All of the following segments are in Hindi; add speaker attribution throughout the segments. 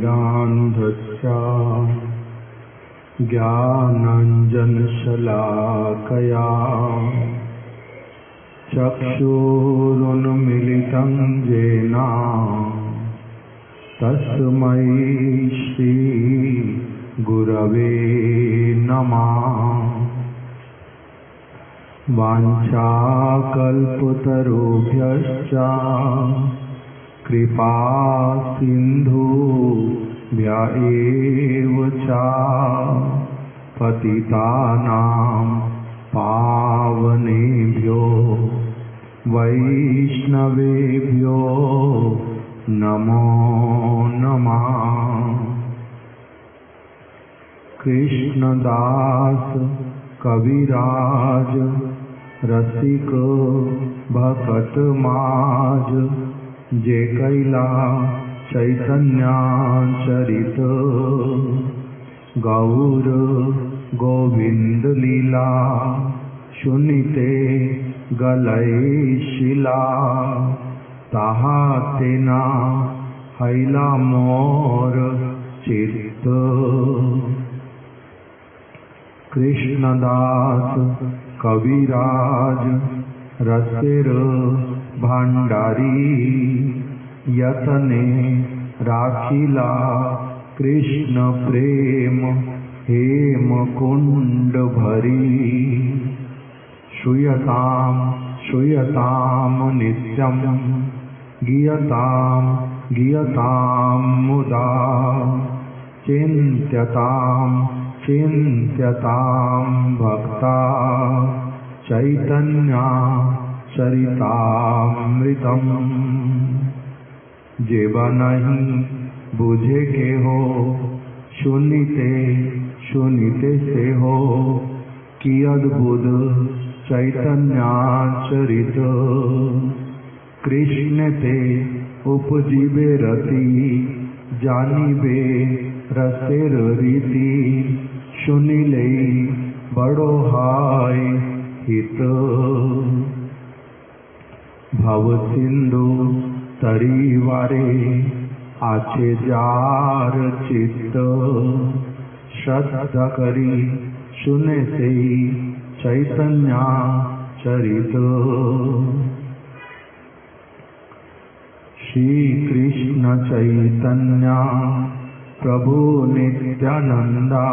Speaker 1: ज्ञानाञ्जनशलाकया ज्ञानाञ्जनशलाकया चक्षुरुन्मीलितं येन तस्मै श्री गुरवे नमः। वाञ्छाकल्पतरुभ्यश्च कृपा सिन्धुभ्य एव च पतितानां पावनेभ्यो वैष्णवेभ्यो नमो नमः। कृष्णदास कविराज रसिक भकत माज जे कैला चैतन्य चरित गौर गोविंद लीला सुनिते गलय शिला ताहा तेना हैला मोर चित्त। कृष्णदास कविराज रसिर भंडारी यतने राखिला कृष्ण प्रेम हेम कुंड भरी। श्रूयतां श्रूयतां नित्यं गीयतां गीयतां मुदा चिन्त्यतां चिन्त्यतां भक्ता चैतन्य चरितामृतम्। जेबा नहीं बुझे के हो सुनिते सुनिते से हो कि अद्भुत चैतन्य चरित। कृष्ण ते उपजीवे रति जानिबे रसेर रीति सुनिले बड़ो हाय हित। भव सिंधु तरीवारे आछे जार चित्त श्रद्धा करी सुने से चैतन्य चरित। श्री कृष्ण चैतन्य प्रभु नित्यानंदा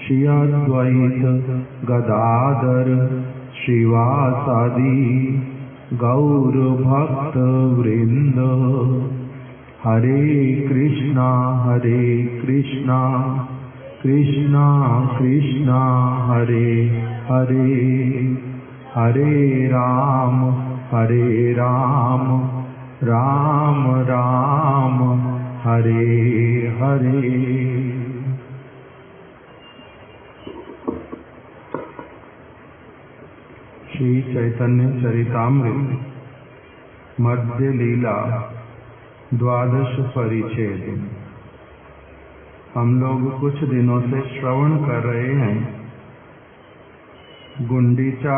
Speaker 1: श्री अद्वैत गदाधर श्रीवासादि गौर भक्त वृंद। हरे कृष्णा कृष्णा कृष्णा हरे हरे हरे राम राम राम हरे हरे। श्री चैतन्य चरितामृत मध्य लीला द्वादश परिच्छेद। हम लोग कुछ दिनों से श्रवण कर रहे हैं गुंडीचा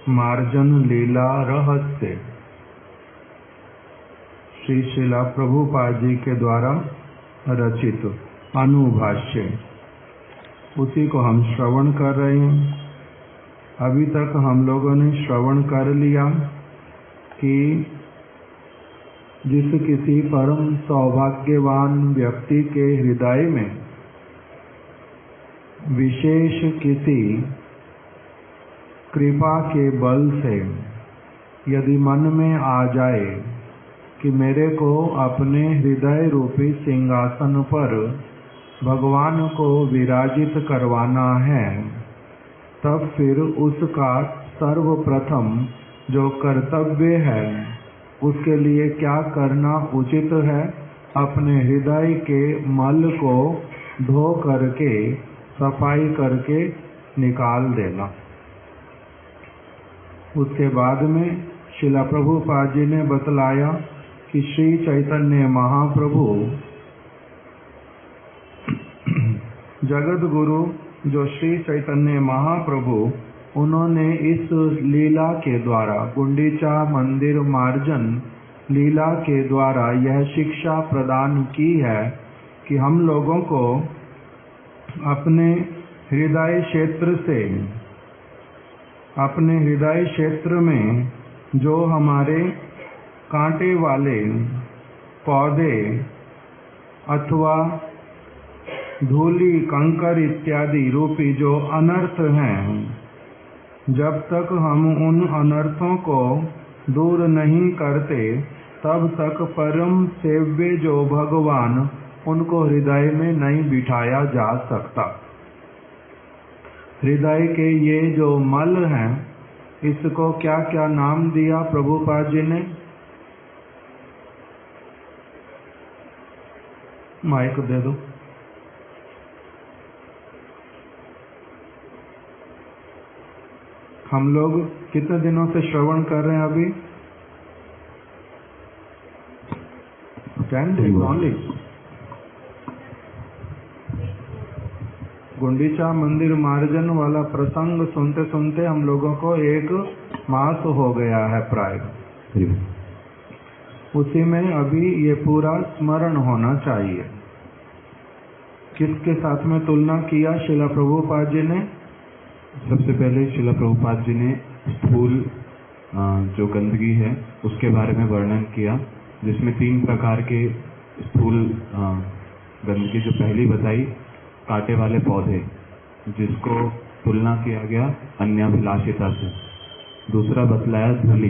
Speaker 1: मार्जन लीला रहस्य श्री शिला प्रभुपाद जी के द्वारा रचित अनुभाष्य, उसी को हम श्रवण कर रहे हैं। अभी तक हम लोगों ने श्रवण कर लिया कि जिस किसी परम सौभाग्यवान व्यक्ति के हृदय में विशेष किसी कृपा के बल से यदि मन में आ जाए कि मेरे को अपने हृदय रूपी सिंहासन पर भगवान को विराजित करवाना है, तब फिर उसका सर्वप्रथम जो कर्तव्य है उसके लिए क्या करना उचित है, अपने हृदय के मल को धो करके सफाई करके निकाल देना। उसके बाद में शिला प्रभुपाद जी ने बतलाया कि श्री चैतन्य महाप्रभु जगत गुरु जो श्री चैतन्य महाप्रभु, उन्होंने इस लीला के द्वारा गुंडीचा मंदिर मार्जन लीला के द्वारा यह शिक्षा प्रदान की है कि हम लोगों को अपने हृदय क्षेत्र में जो हमारे कांटे वाले पौधे अथवा धूलि कंकर इत्यादि रूपी जो अनर्थ हैं, जब तक हम उन अनर्थों को दूर नहीं करते तब तक परम सेव्य जो भगवान उनको हृदय में नहीं बिठाया जा सकता। हृदय के ये जो मल हैं, इसको क्या क्या नाम दिया प्रभुपाद जी ने? माइक दे दो। हम लोग कितने दिनों से श्रवण कर रहे हैं अभी? 10 days only। गुंडीचा मंदिर मार्जन वाला प्रसंग सुनते सुनते हम लोगों को 1 मास हो गया है प्राय। उसी में अभी ये पूरा स्मरण होना चाहिए। किसके साथ में तुलना किया श्रीला प्रभुपाद जी ने?
Speaker 2: सबसे पहले श्रीला प्रभुपाद जी ने स्थूल जो गंदगी है उसके बारे में वर्णन किया, जिसमें 3 प्रकार के स्थूल गंदगी जो पहली बताई कांटे वाले पौधे, जिसको तुलना किया गया अन्याभिलाषिता से। दूसरा बतलाया धूलि,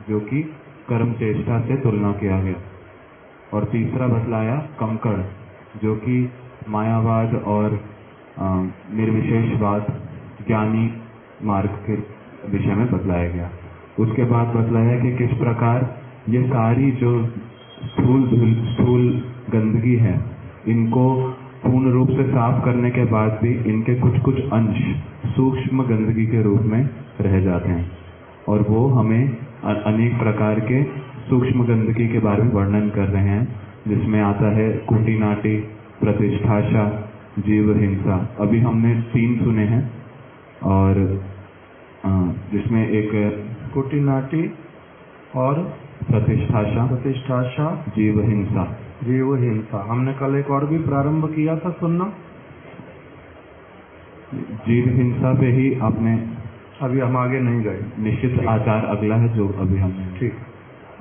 Speaker 2: जो कि कर्म चेष्टा से तुलना किया गया। और तीसरा बतलाया कंकड़, जो कि मायावाद और निर्विशेषवाद ज्ञानी मार्ग के विषय में बतलाया गया। उसके बाद बतलाया कि किस प्रकार ये सारी जो स्थूल गंदगी है, इनको पूर्ण रूप से साफ करने के बाद भी इनके कुछ अंश सूक्ष्म गंदगी के रूप में रह जाते हैं, और वो हमें अनेक प्रकार के सूक्ष्म गंदगी के बारे में वर्णन कर रहे हैं, जिसमें आता है कुटिनाटी, प्रतिष्ठाशा, जीव हिंसा। अभी हमने 3 सुने हैं, और जिसमें एक
Speaker 1: कुटिनाटी और प्रतिष्ठाशा,
Speaker 2: जीव हिंसा।
Speaker 1: हमने कल एक और भी प्रारंभ किया था सुनना।
Speaker 2: जीव हिंसा पे ही आपने,
Speaker 1: अभी हम आगे नहीं गए।
Speaker 2: निश्चित आचार अगला है जो अभी हमने।
Speaker 1: ठीक,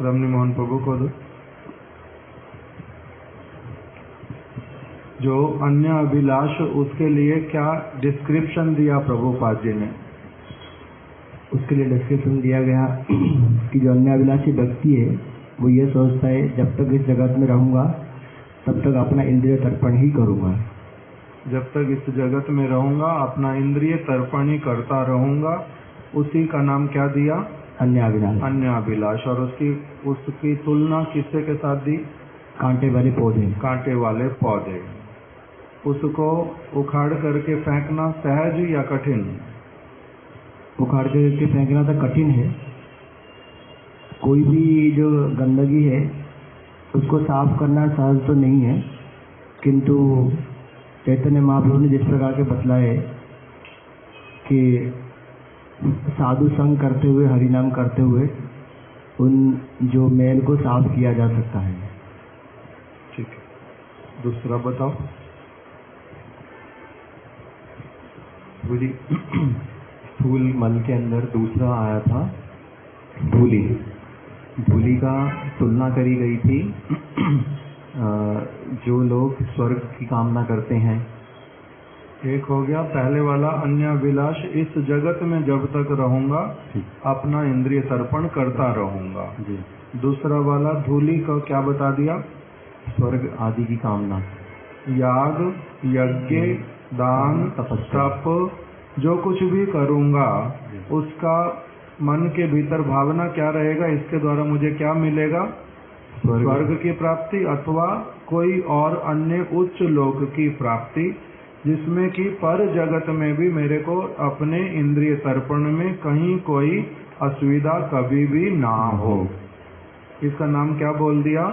Speaker 1: रमनी मोहन प्रभु को दो। जो अन्य अभिलाष, उसके लिए क्या डिस्क्रिप्शन दिया प्रभुपाद जी ने?
Speaker 3: उसके लिए डिस्क्रिप्शन दिया गया कि जो अन्य अभिलाषी व्यक्ति है वो ये सोचता है जब तक इस जगत में रहूंगा तब तक अपना इंद्रिय तर्पण ही करूंगा।
Speaker 1: जब तक इस जगत में रहूंगा अपना इंद्रिय तर्पण ही करता रहूंगा। उसी का नाम क्या दिया? अन्य अभिलाष। और उसकी तुलना किससे के साथ दी?
Speaker 3: कांटे वाले
Speaker 1: पौधे। उसको उखाड़ करके फेंकना सहज या कठिन?
Speaker 3: उखाड़ करके फेंकना तो कठिन है। कोई भी जो गंदगी है उसको साफ करना सहज तो नहीं है, किंतु चैतन्य महाप्रभु ने जिस प्रकार के बतलाए कि साधु संग करते हुए, हरिनाम करते हुए उन जो मैल को साफ किया जा सकता है।
Speaker 1: ठीक है, दूसरा बताओ।
Speaker 2: स्थूल मल के अंदर दूसरा आया था धूलि का तुलना करी गई थी। जो लोग स्वर्ग की कामना करते हैं।
Speaker 1: एक हो गया पहले वाला अन्य अभिलाष, इस जगत में जब तक रहूंगा अपना इंद्रिय तर्पण करता रहूंगा। दूसरा वाला धूलि का क्या बता दिया?
Speaker 2: स्वर्ग आदि की कामना।
Speaker 1: याग, यज्ञ, दान, तप जो कुछ भी करूंगा उसका मन के भीतर भावना क्या रहेगा? इसके द्वारा मुझे क्या मिलेगा? स्वर्ग की प्राप्ति अथवा कोई और अन्य उच्च लोक की प्राप्ति, जिसमें कि पर जगत में भी मेरे को अपने इंद्रिय तर्पण में कहीं कोई असुविधा कभी भी ना हो। इसका नाम क्या बोल दिया?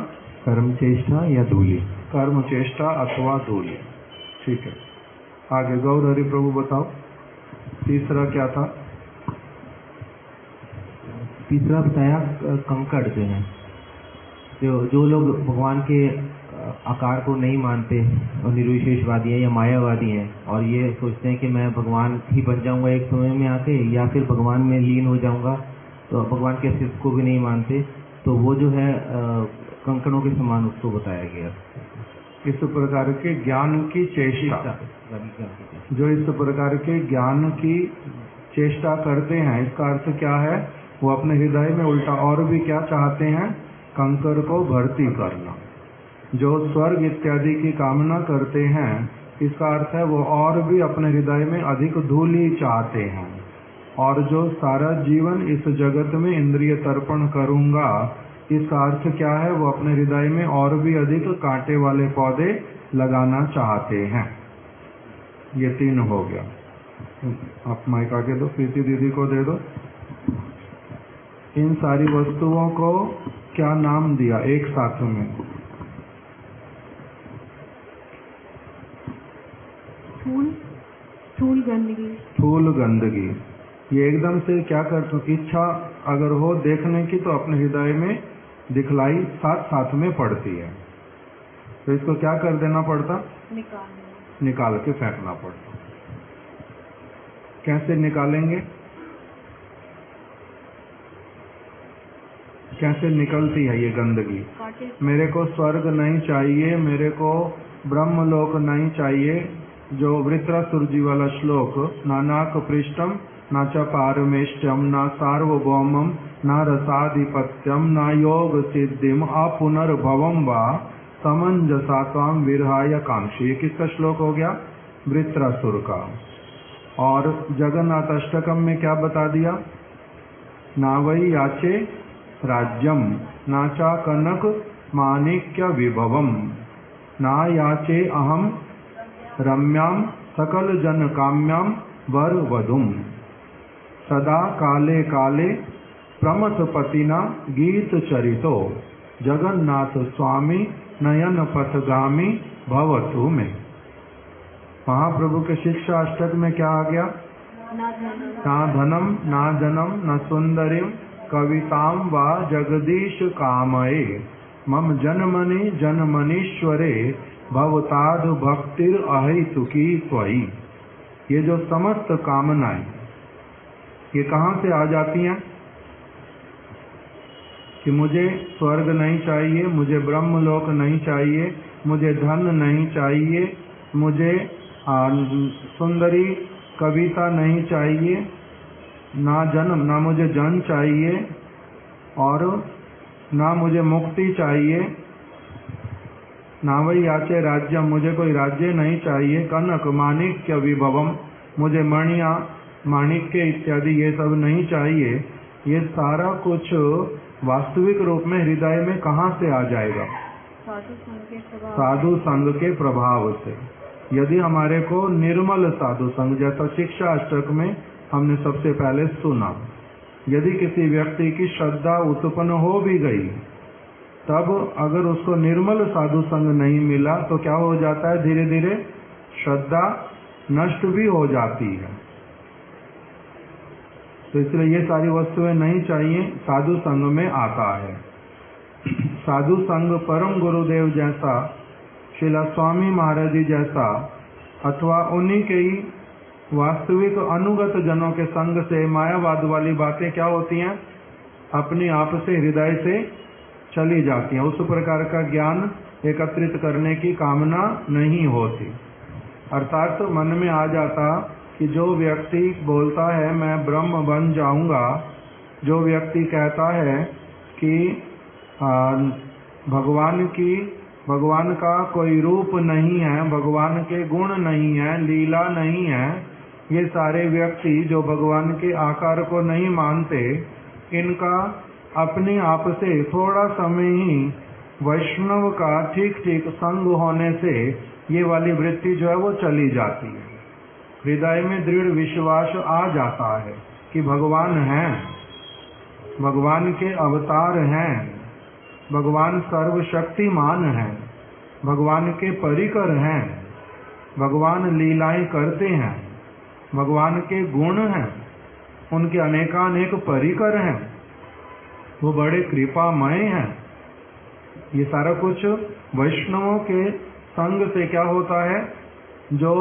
Speaker 2: कर्म चेष्टा या धूलि।
Speaker 1: कर्म चेष्टा अथवा धूलि। ठीक है, आगे गौर हरि प्रभु बताओ। तीसरा क्या था?
Speaker 3: तीसरा बताया कंकड़ जो है। जो लोग भगवान के आकार को नहीं मानते और निर्विशेषवादी हैं या मायावादी हैं और ये सोचते हैं कि मैं भगवान ही बन जाऊंगा एक समय में आके या फिर भगवान में लीन हो जाऊंगा, तो भगवान के अस्तित्व को भी नहीं मानते, तो वो जो है कंकड़ों के समान उसको बताया गया।
Speaker 1: इस प्रकार के ज्ञान की चेष्टा, जो इस प्रकार के ज्ञान की चेष्टा करते हैं, इसका अर्थ क्या है? वो अपने हृदय में उल्टा और भी क्या चाहते हैं? कंकर को भर्ती करना। जो स्वर्ग इत्यादि की कामना करते हैं, इसका अर्थ है वो और भी अपने हृदय में अधिक धूलि चाहते हैं। और जो सारा जीवन इस जगत में इंद्रिय तर्पण करूंगा, इसका अर्थ क्या है? वो अपने हृदय में और भी अधिक कांटे वाले पौधे लगाना चाहते हैं। ये 3 हो गया। आप माइक आके दो, प्रीति दीदी को दे दो। इन सारी वस्तुओं को क्या नाम दिया एक साथ में?
Speaker 4: स्थूल गंदगी।
Speaker 1: स्थूल गंदगी। ये एकदम से क्या करते हो? इच्छा अगर हो देखने की तो अपने हृदय में दिखलाई साथ साथ में पड़ती है, तो इसको क्या कर देना पड़ता? निकाल के फेंकना पड़ता। कैसे निकालेंगे? कैसे निकलती है ये गंदगी? मेरे को स्वर्ग नहीं चाहिए, मेरे को ब्रह्मलोक नहीं चाहिए, जो वृत्रासुर जी वाला श्लोक, नानाक पृष्ठम न च पारमेष्टम न सार्वभौमम न रसाधिपत्यम न योग सिद्धिम अपुनर्भवम वा समंजसा त्वाम विरहाय कांक्षी। ये किसका श्लोक हो गया? वृत्रासुर का। और जगन्नाथ अष्टकम में क्या बता दिया? ना वही याचे राज्यम नाचा कनक माणिक्य विभवम ना याचे अहम रम्याम सकल जन काम्याम वर वधुम सदा काले काले प्रमथ पतिना गीत चरितो जगन्नाथ स्वामी नयन पथगामी भवतु में। महाप्रभु के शिक्षा अष्टक में क्या आ गया? ना धनम ना जनम न सुंदरीम कविताम वा जगदीश कामये मम जन्मनि जन्मनीश्वरे भवताद भक्तिर अहेतुकी त्वयि। ये जो समस्त कामनाएं ये कहाँ से आ जाती हैं? कि मुझे स्वर्ग नहीं चाहिए, मुझे ब्रह्मलोक नहीं चाहिए, मुझे धन नहीं चाहिए, मुझे सुंदरी कविता नहीं चाहिए, ना जन्म ना मुझे जन चाहिए और ना मुझे मुक्ति चाहिए, ना वही याचे राज्य, मुझे कोई राज्य नहीं चाहिए, कनक माणिक्य विभवम, मुझे मणिया माणिक्य इत्यादि ये सब नहीं चाहिए। ये सारा कुछ वास्तविक रूप में हृदय में कहाँ से आ जाएगा? साधु संग के प्रभाव से। यदि हमारे को निर्मल साधु संग, जैसा शिक्षा अष्टक में हमने सबसे पहले सुना, यदि किसी व्यक्ति की श्रद्धा उत्पन्न हो भी गई, तब अगर उसको निर्मल साधु संग नहीं मिला तो क्या हो जाता है? धीरे धीरे श्रद्धा नष्ट भी हो जाती है। तो इसलिए ये सारी वस्तुएं नहीं चाहिए, साधु संग में आता है। साधु संग परम गुरुदेव जैसा, श्रीला स्वामी महाराज जी जैसा, अथवा उन्हीं के ही वास्तविक अनुगत जनों के संग से मायावाद वाली बातें क्या होती हैं? अपने आप से हृदय से चली जाती हैं। उस प्रकार का ज्ञान एकत्रित करने की कामना नहीं होती। अर्थात मन में आ जाता कि जो व्यक्ति बोलता है मैं ब्रह्म बन जाऊंगा, जो व्यक्ति कहता है कि भगवान का कोई रूप नहीं है, भगवान के गुण नहीं है, लीला नहीं है, ये सारे व्यक्ति जो भगवान के आकार को नहीं मानते, इनका अपने आप से थोड़ा समय ही वैष्णव का ठीक ठीक संग होने से ये वाली वृत्ति जो है वो चली जाती है। हृदय में दृढ़ विश्वास आ जाता है कि भगवान हैं, भगवान के अवतार हैं, भगवान सर्वशक्तिमान हैं, भगवान के परिकर हैं, भगवान लीलाएं करते हैं, भगवान के गुण हैं, उनके अनेकानेक परिकर हैं, वो बड़े कृपामय हैं। ये सारा कुछ वैष्णवों के संग से क्या होता है, जो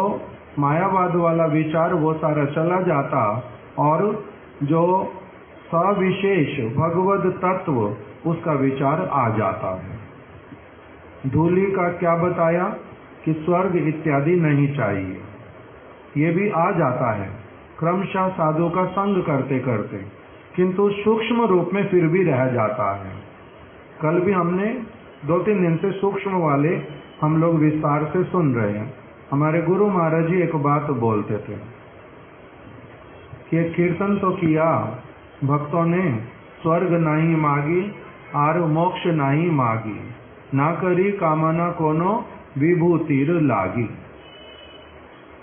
Speaker 1: मायावाद वाला विचार वो सारा चला जाता और जो सविशेष भगवद तत्व उसका विचार आ जाता है। धूलि का क्या बताया कि स्वर्ग इत्यादि नहीं चाहिए, ये भी आ जाता है क्रमशः साधु का संग करते करते, किंतु सूक्ष्म रूप में फिर भी रह जाता है। कल भी हमने 2-3 दिन से सूक्ष्म वाले हम लोग विस्तार से सुन रहे हैं। हमारे गुरु महाराज जी एक बात बोलते थे कि कीर्तन तो किया भक्तों ने, स्वर्ग नहीं मांगी और मोक्ष नहीं मांगी, ना करी कामना कोनो विभूतिर लागी।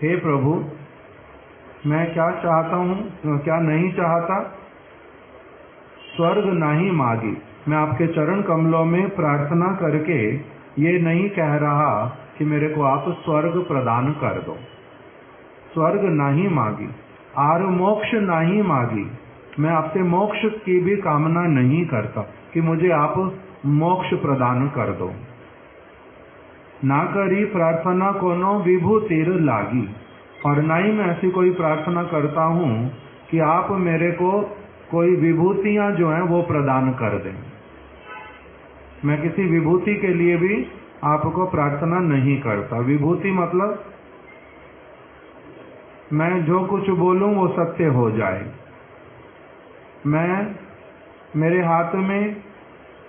Speaker 1: हे प्रभु, मैं क्या चाहता हूँ, क्या नहीं चाहता? स्वर्ग नहीं मांगी। मैं आपके चरण कमलों में प्रार्थना करके ये नहीं कह रहा कि मेरे को आप स्वर्ग प्रदान कर दो, स्वर्ग नहीं मांगी और मोक्ष नहीं मांगी। मैं आपसे मोक्ष की भी कामना नहीं करता कि मुझे आप मोक्ष प्रदान कर दो। ना करी प्रार्थना कोनो विभूतिर लागी, और ना ही मैं ऐसी कोई प्रार्थना करता हूँ कि आप मेरे को कोई विभूतियाँ जो हैं वो प्रदान कर दें। मैं किसी विभूति के लिए भी आपको प्रार्थना नहीं करता। विभूति मतलब मैं जो कुछ बोलूं वो सत्य हो जाए। मेरे हाथ में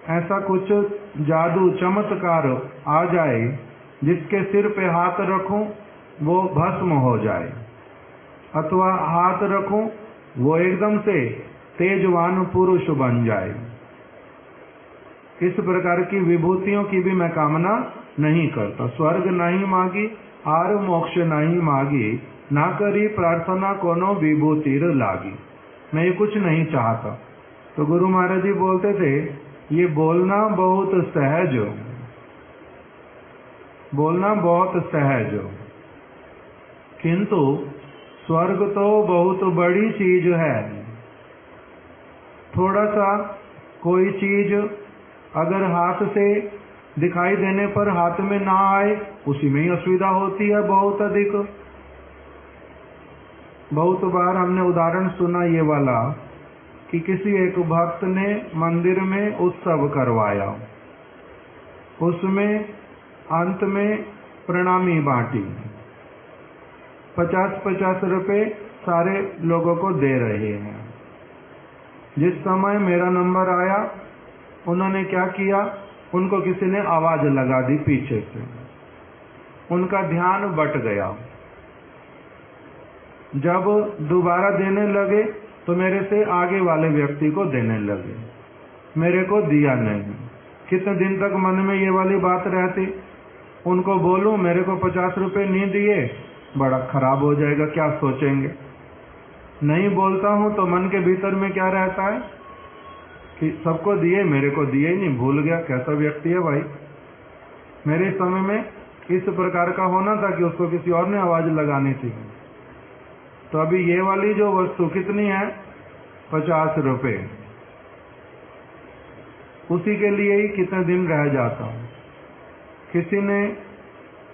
Speaker 1: ऐसा कुछ जादू चमत्कार आ जाए जिसके सिर पे हाथ रखूं वो भस्म हो जाए, अथवा हाथ रखूं वो एकदम से तेजवान पुरुष बन जाए। इस प्रकार की विभूतियों की भी मैं कामना नहीं करता। स्वर्ग नहीं मांगी और मोक्ष नहीं मांगी, ना करी प्रार्थना कोनो विभूतिर लागी। मैं ये कुछ नहीं चाहता। तो गुरु महाराज जी बोलते थे, ये बोलना बहुत सहज हो, बोलना बहुत सहज हो, किंतु स्वर्ग तो बहुत बड़ी चीज है। थोड़ा सा कोई चीज अगर हाथ से दिखाई देने पर हाथ में ना आए, उसी में ही असुविधा होती है बहुत अधिक। बहुत बार हमने उदाहरण सुना ये वाला कि किसी एक भक्त ने मंदिर में उत्सव करवाया, उसमें अंत में प्रणामी बांटी, 50-50 रुपए सारे लोगों को दे रहे हैं। जिस समय मेरा नंबर आया, उन्होंने क्या किया, उनको किसी ने आवाज लगा दी पीछे से, उनका ध्यान बट गया। जब दोबारा देने लगे तो मेरे से आगे वाले व्यक्ति को देने लगे, मेरे को दिया नहीं। कितने दिन तक मन में ये वाली बात रहती, उनको बोलूं मेरे को 50 रुपए नहीं दिए, बड़ा खराब हो जाएगा, क्या सोचेंगे। नहीं बोलता हूं तो मन के भीतर में क्या रहता है कि सबको दिए, मेरे को दिए ही नहीं, भूल गया, कैसा व्यक्ति है भाई। मेरे समय में इस प्रकार का होना था कि उसको किसी और ने आवाज लगानी थी। तो अभी ये वाली जो वस्तु कितनी है, 50 रुपए, उसी के लिए ही कितने दिन रह जाता हूं। किसी ने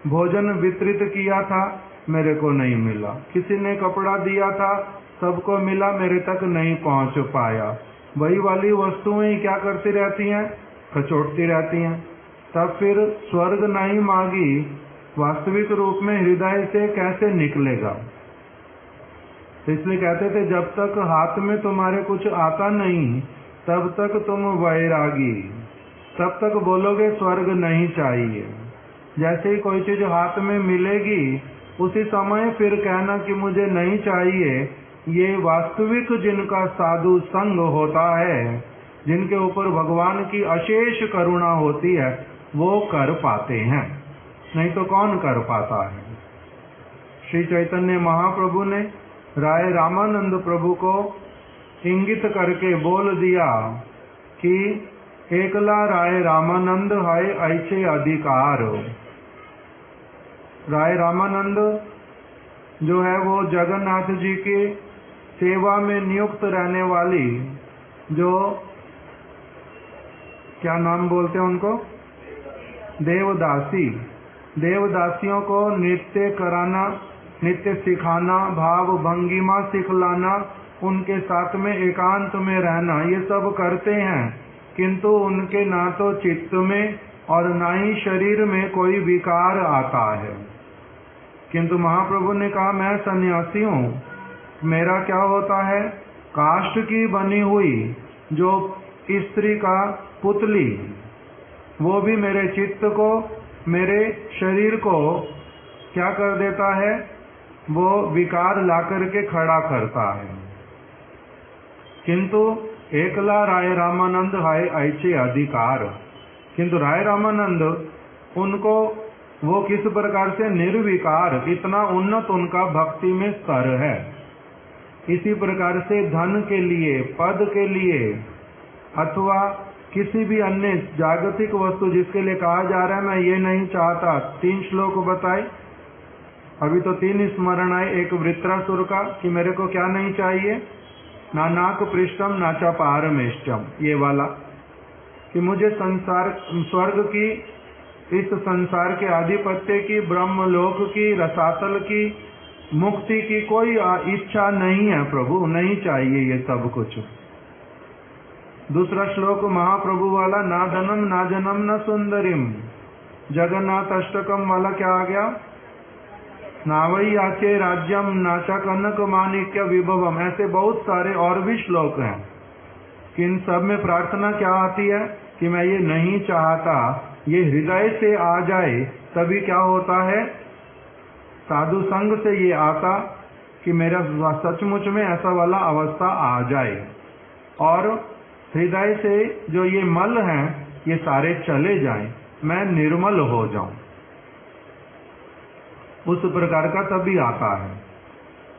Speaker 1: भोजन वितरित किया था, मेरे को नहीं मिला। किसी ने कपड़ा दिया था, सबको मिला, मेरे तक नहीं पहुंच पाया। वही वाली वस्तुएं क्या करती रहती हैं, कचोटती रहती हैं। तब फिर स्वर्ग नहीं मांगी वास्तविक रूप में हृदय से कैसे निकलेगा। इसलिए कहते थे, जब तक हाथ में तुम्हारे कुछ आता नहीं तब तक तुम वैरागी, तब तक बोलोगे स्वर्ग नहीं चाहिए। जैसे ही कोई चीज हाथ में मिलेगी उसी समय फिर कहना कि मुझे नहीं चाहिए। ये वास्तविक जिनका साधु संग होता है, जिनके ऊपर भगवान की अशेष करुणा होती है, वो कर पाते हैं, नहीं तो कौन कर पाता है। श्री चैतन्य महाप्रभु ने राय रामानंद प्रभु को इंगित करके बोल दिया कि एकला राय रामानंद है ऐसे अधिकार। राय रामानंद जो है वो जगन्नाथ जी की सेवा में नियुक्त रहने वाली, जो क्या नाम बोलते हैं उनको, देवदासी, देवदासियों को नृत्य कराना, नृत्य सिखाना, भाव भंगिमा सिखलाना, उनके साथ में एकांत में रहना, ये सब करते हैं, किंतु उनके ना तो चित्त में और ना ही शरीर में कोई विकार आता है। किंतु महाप्रभु ने कहा मैं सन्यासी हूँ, मेरा क्या होता है, काष्ठ की बनी हुई जो स्त्री का पुतली, वो भी मेरे चित्त को, मेरे शरीर को क्या कर देता है, वो विकार ला करके खड़ा करता है। किंतु एकला राय रामानंद है ऐसे अधिकार, किंतु राय रामानंद उनको वो किस प्रकार से निर्विकार, इतना उन्नत उनका भक्ति में स्तर है। इसी प्रकार से धन के लिए, पद के लिए अथवा किसी भी अन्य जागतिक वस्तु जिसके लिए कहा जा रहा है मैं ये नहीं चाहता, 3 श्लोक बताए, अभी तो 3 स्मरण आए। एक वृत्रासुर का कि मेरे को क्या नहीं चाहिए, ना नाक पृष्ठम ना च पारमेष्टम, ये वाला कि मुझे संसार, स्वर्ग की, इस संसार के आधिपत्य की, ब्रह्मलोक की, रसातल की, मुक्ति की कोई इच्छा नहीं है प्रभु, नहीं चाहिए ये सब कुछ। दूसरा श्लोक महाप्रभु वाला, ना धनम ना जनम न सुंदरिम, जगन्नाथ अष्टकम वाला क्या आ गया, नावई आचे राज्यम नाचा कनक माणिक्य विभवम, ऐसे बहुत सारे और भी श्लोक हैं कि इन सब में प्रार्थना क्या आती है कि मैं ये नहीं चाहता, ये हृदय से आ जाए तभी क्या होता है, साधु संग से ये आता कि मेरा सचमुच में ऐसा वाला अवस्था आ जाए और हृदय से जो ये मल हैं ये सारे चले जाएं, मैं निर्मल हो जाऊं, उस प्रकार का तभी आता है।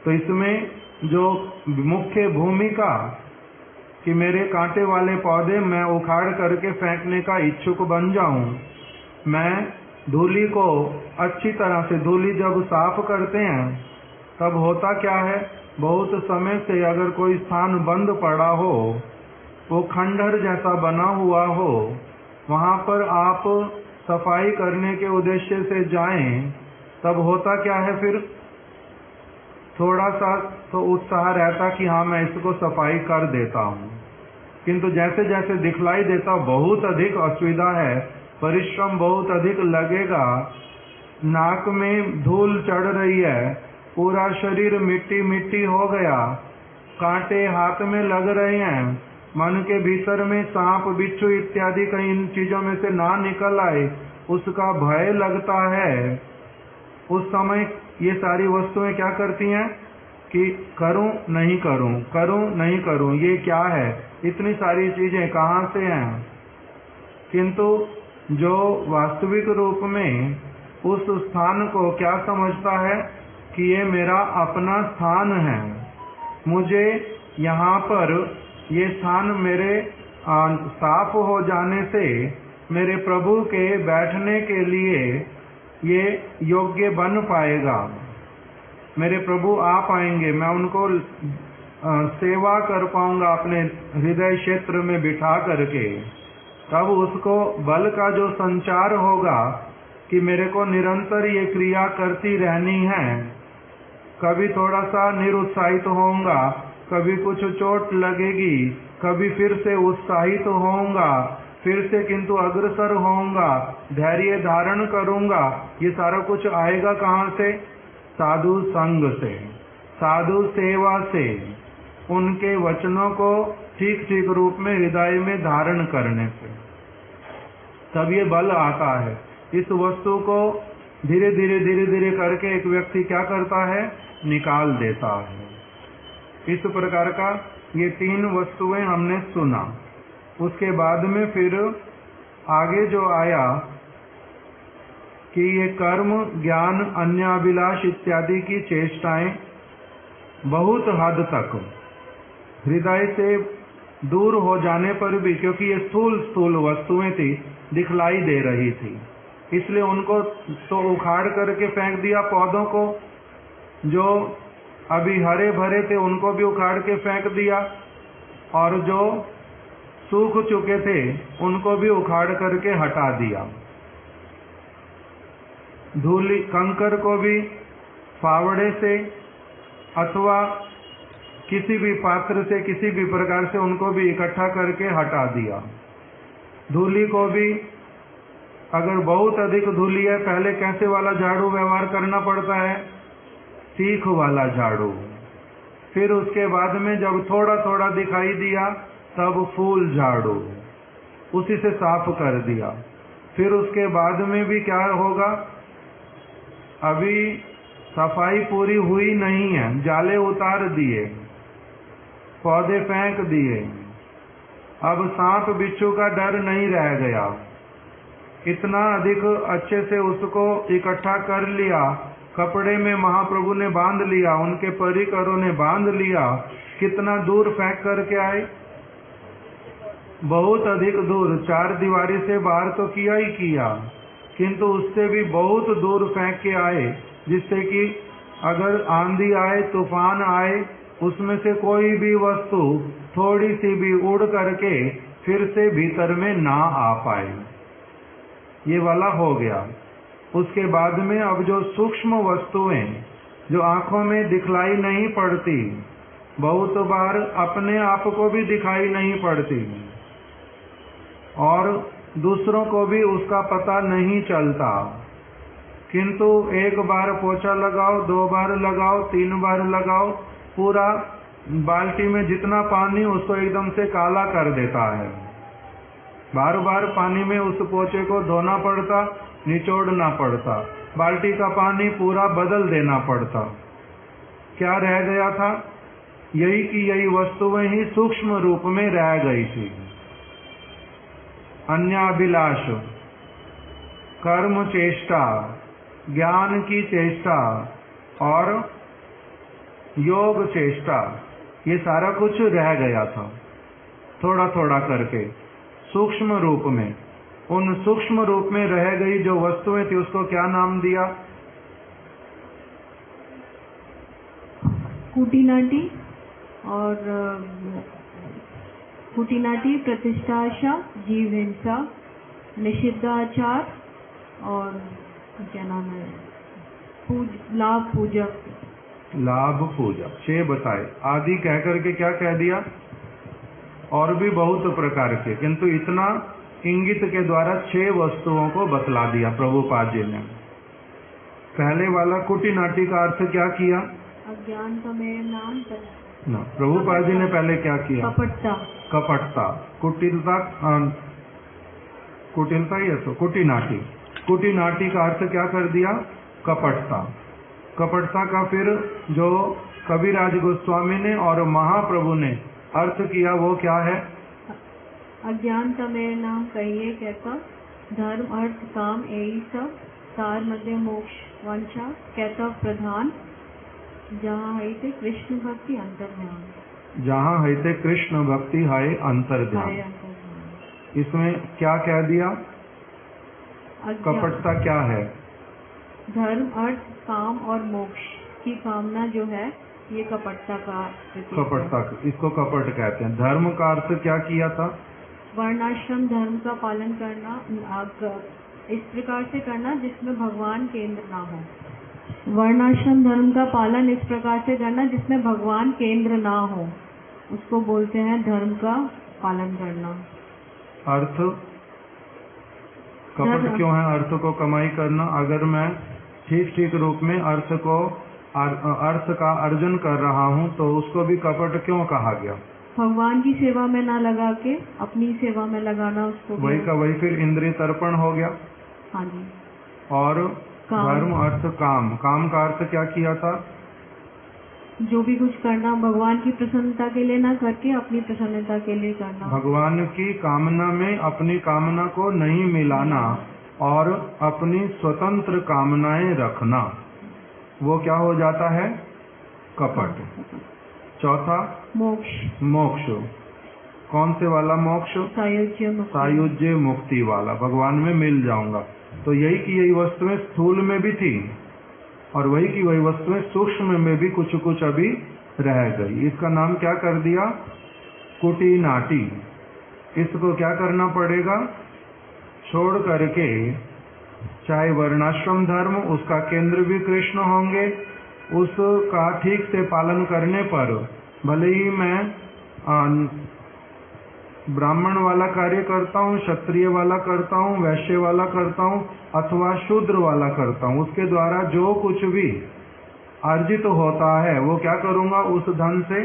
Speaker 1: तो इसमें जो मुख्य भूमिका कि मेरे कांटे वाले पौधे मैं उखाड़ करके फेंकने का इच्छुक बन जाऊं, मैं धूली को अच्छी तरह से, धूली जब साफ करते हैं तब होता क्या है, बहुत समय से अगर कोई स्थान बंद पड़ा हो, वो खंडहर जैसा बना हुआ हो, वहां पर आप सफाई करने के उद्देश्य से जाएं, तब होता क्या है, फिर थोड़ा सा तो उत्साह रहता कि हाँ मैं इसको सफाई कर देता हूँ, किंतु जैसे जैसे दिखलाई देता बहुत अधिक असुविधा है, परिश्रम बहुत अधिक लगेगा, नाक में धूल चढ़ रही है, पूरा शरीर मिट्टी मिट्टी हो गया, कांटे हाथ में लग रहे हैं, मन के भीतर में सांप बिच्छू इत्यादि कहीं इन चीजों में से ना निकल आए उसका भय लगता है। उस समय ये सारी वस्तुएं क्या करती हैं कि करूं नहीं करूं, करूं नहीं करूं, ये क्या है, इतनी सारी चीजें कहाँ से हैं। किंतु जो वास्तविक रूप में उस स्थान को क्या समझता है कि ये मेरा अपना स्थान है, मुझे यहाँ पर ये स्थान मेरे साफ हो जाने से मेरे प्रभु के बैठने के लिए ये योग्य बन पाएगा, मेरे प्रभु आ पाएंगे, मैं उनको सेवा कर पाऊंगा अपने हृदय क्षेत्र में बिठा करके, तब उसको बल का जो संचार होगा कि मेरे को निरंतर ये क्रिया करती रहनी है, कभी थोड़ा सा निरुत्साहित होऊंगा, कभी कुछ चोट लगेगी, कभी फिर से उत्साहित होऊंगा, फिर से किंतु अग्रसर होऊंगा, धैर्य धारण करूंगा, ये सारा कुछ आएगा कहाँ से, साधु संग से, साधु सेवा से, उनके वचनों को ठीक ठीक रूप में हृदय में धारण करने से, तब ये बल आता है। इस वस्तु को धीरे धीरे धीरे धीरे करके एक व्यक्ति क्या करता है, निकाल देता है। इस प्रकार का ये 3 वस्तुएं हमने सुना। उसके बाद में फिर आगे जो आया कि ये कर्म ज्ञान अन्याभिलाष इत्यादि की चेष्टाएं बहुत हद तक हृदय से दूर हो जाने पर भी, क्योंकि ये स्थूल स्थूल वस्तुएं थी, दिखलाई दे रही थी, इसलिए उनको तो उखाड़ करके फेंक दिया, पौधों को जो अभी हरे भरे थे उनको भी उखाड़ के फेंक दिया, और जो सूख चुके थे उनको भी उखाड़ करके हटा दिया। धूलि कंकर को भी फावड़े से अथवा किसी भी पात्र से किसी भी प्रकार से उनको भी इकट्ठा करके हटा दिया। धूलि को भी अगर बहुत अधिक धूलि है, पहले कैसे वाला झाड़ू व्यवहार करना पड़ता है? सीख वाला झाड़ू। फिर उसके बाद में जब थोड़ा थोड़ा दिखाई दिया तब फूल झाड़ू, उसी से साफ कर दिया। फिर उसके बाद में भी क्या होगा? अभी सफाई पूरी हुई नहीं है, जाले उतार दिए, पौधे फेंक दिए, अब सांप बिच्छू का डर नहीं रह गया। इतना अधिक अच्छे से उसको इकट्ठा कर लिया, कपड़े में महाप्रभु ने बांध लिया, उनके परिकरों ने बांध लिया। कितना दूर फेंक करके आए? बहुत अधिक दूर, 4 दीवारी से बाहर तो किया ही किया, किंतु उससे भी बहुत दूर फेंक के आए, जिससे कि अगर आंधी आए, तूफान आए, उसमें से कोई भी वस्तु थोड़ी सी भी उड़ करके फिर से भीतर में ना आ पाए। ये वाला हो गया। उसके बाद में अब जो सूक्ष्म वस्तुएं जो आंखों में दिखलाई नहीं पड़ती, बहुत बार अपने आप को भी दिखाई नहीं पड़ती और दूसरों को भी उसका पता नहीं चलता, किंतु एक बार पोछा लगाओ, 2 बार लगाओ, 3 बार लगाओ, पूरा बाल्टी में जितना पानी उसको एकदम से काला कर देता है। बार बार पानी में उस पोछे को धोना पड़ता, निचोड़ना पड़ता, बाल्टी का पानी पूरा बदल देना पड़ता। क्या रह गया था? यही की यही वस्तुएं ही सूक्ष्म रूप में रह गई थी। अन्याभिलाष, कर्म चेष्टा, ज्ञान की चेष्टा और योग चेष्टा, ये सारा कुछ रह गया था थोड़ा थोड़ा करके सूक्ष्म रूप में। उन सूक्ष्म रूप में रह गई जो वस्तुएं थी उसको क्या नाम दिया?
Speaker 4: कुटीनाटी और कुटीनाटी, प्रतिष्ठाशा, जीव हिंसा, निषिद्धाचार और क्या नाम है, लाभ पूजक।
Speaker 1: लाभ पूजक 6 बताए। आदि कह करके क्या कह दिया? और भी बहुत प्रकार के, किंतु इतना इंगित के द्वारा 6 वस्तुओं को बतला दिया प्रभुपाद जी ने। पहले वाला कुटीनाटी का अर्थ क्या किया?
Speaker 4: अज्ञान का मेरे नाम
Speaker 1: ना, प्रभुपाद जी ने पहले क्या किया?
Speaker 4: कपटता।
Speaker 1: कपटता, कुटिलता, कुटिलता ही है तो कुटीनाटी। कुटीनाटी का अर्थ क्या कर दिया? कपटता। कपटता का फिर जो कविराज गोस्वामी ने और महाप्रभु ने अर्थ किया वो क्या है?
Speaker 4: अज्ञान का मेरे नाम कहिए कैसा, धर्म अर्थ काम यही सब, तार मध्य मोक्ष वंशा, कहता प्रधान, जहाँ है थे कृष्ण भक्ति अंतर्ध्यान।
Speaker 1: जहाँ है थे कृष्ण भक्ति है अंतर्ध्यान। इसमें क्या कह दिया? कपटता क्या है?
Speaker 4: धर्म अर्थ काम और मोक्ष की कामना जो है, ये कपटता का प्रतीक है।
Speaker 1: कपटता, इसको कपट कहते हैं। धर्म का अर्थ क्या किया था?
Speaker 4: वर्णाश्रम धर्म का पालन करना, इस प्रकार से करना जिसमें भगवान केंद्र ना हो। वर्णाश्रम धर्म का पालन इस प्रकार से करना जिसमें भगवान केंद्र ना हो, उसको बोलते हैं धर्म का पालन करना।
Speaker 1: अर्थ कपट क्यों है? अर्थ को कमाई करना। अगर मैं ठीक ठीक रूप में अर्थ का अर्जन कर रहा हूँ तो उसको भी कपट क्यों कहा गया?
Speaker 4: भगवान की सेवा में ना लगा के अपनी सेवा में लगाना, उसको
Speaker 1: वही का वही फिर इंद्रिय तर्पण हो गया।
Speaker 4: हाँ जी।
Speaker 1: और धर्म अर्थ काम, काम का अर्थ क्या किया था?
Speaker 4: जो भी कुछ करना भगवान की प्रसन्नता के लिए ना करके अपनी प्रसन्नता के लिए करना।
Speaker 1: भगवान की कामना में अपनी कामना को नहीं मिलाना और अपनी स्वतंत्र कामनाएं रखना, वो क्या हो जाता है? कपट। चौथा
Speaker 4: मोक्ष।
Speaker 1: मोक्ष कौन से वाला मोक्ष? सायुज्य मुक्ति वाला, भगवान में मिल जाऊंगा। तो यही की यही वस्तुएं स्थूल में भी थी और वही की वही वस्तुएं सूक्ष्म में भी कुछ कुछ अभी रह गई। इसका नाम क्या कर दिया? कुटीनाटी। इसको क्या करना पड़ेगा? छोड़ करके चाहे वर्णाश्रम धर्म, उसका केंद्र भी कृष्ण होंगे। उसका ठीक से पालन करने पर भले ही मैं ब्राह्मण वाला कार्य करता हूँ, क्षत्रिय वाला करता हूँ, वैश्य वाला करता हूँ अथवा शूद्र वाला करता हूँ, उसके द्वारा जो कुछ भी अर्जित होता है वो क्या करूँगा, उस धन से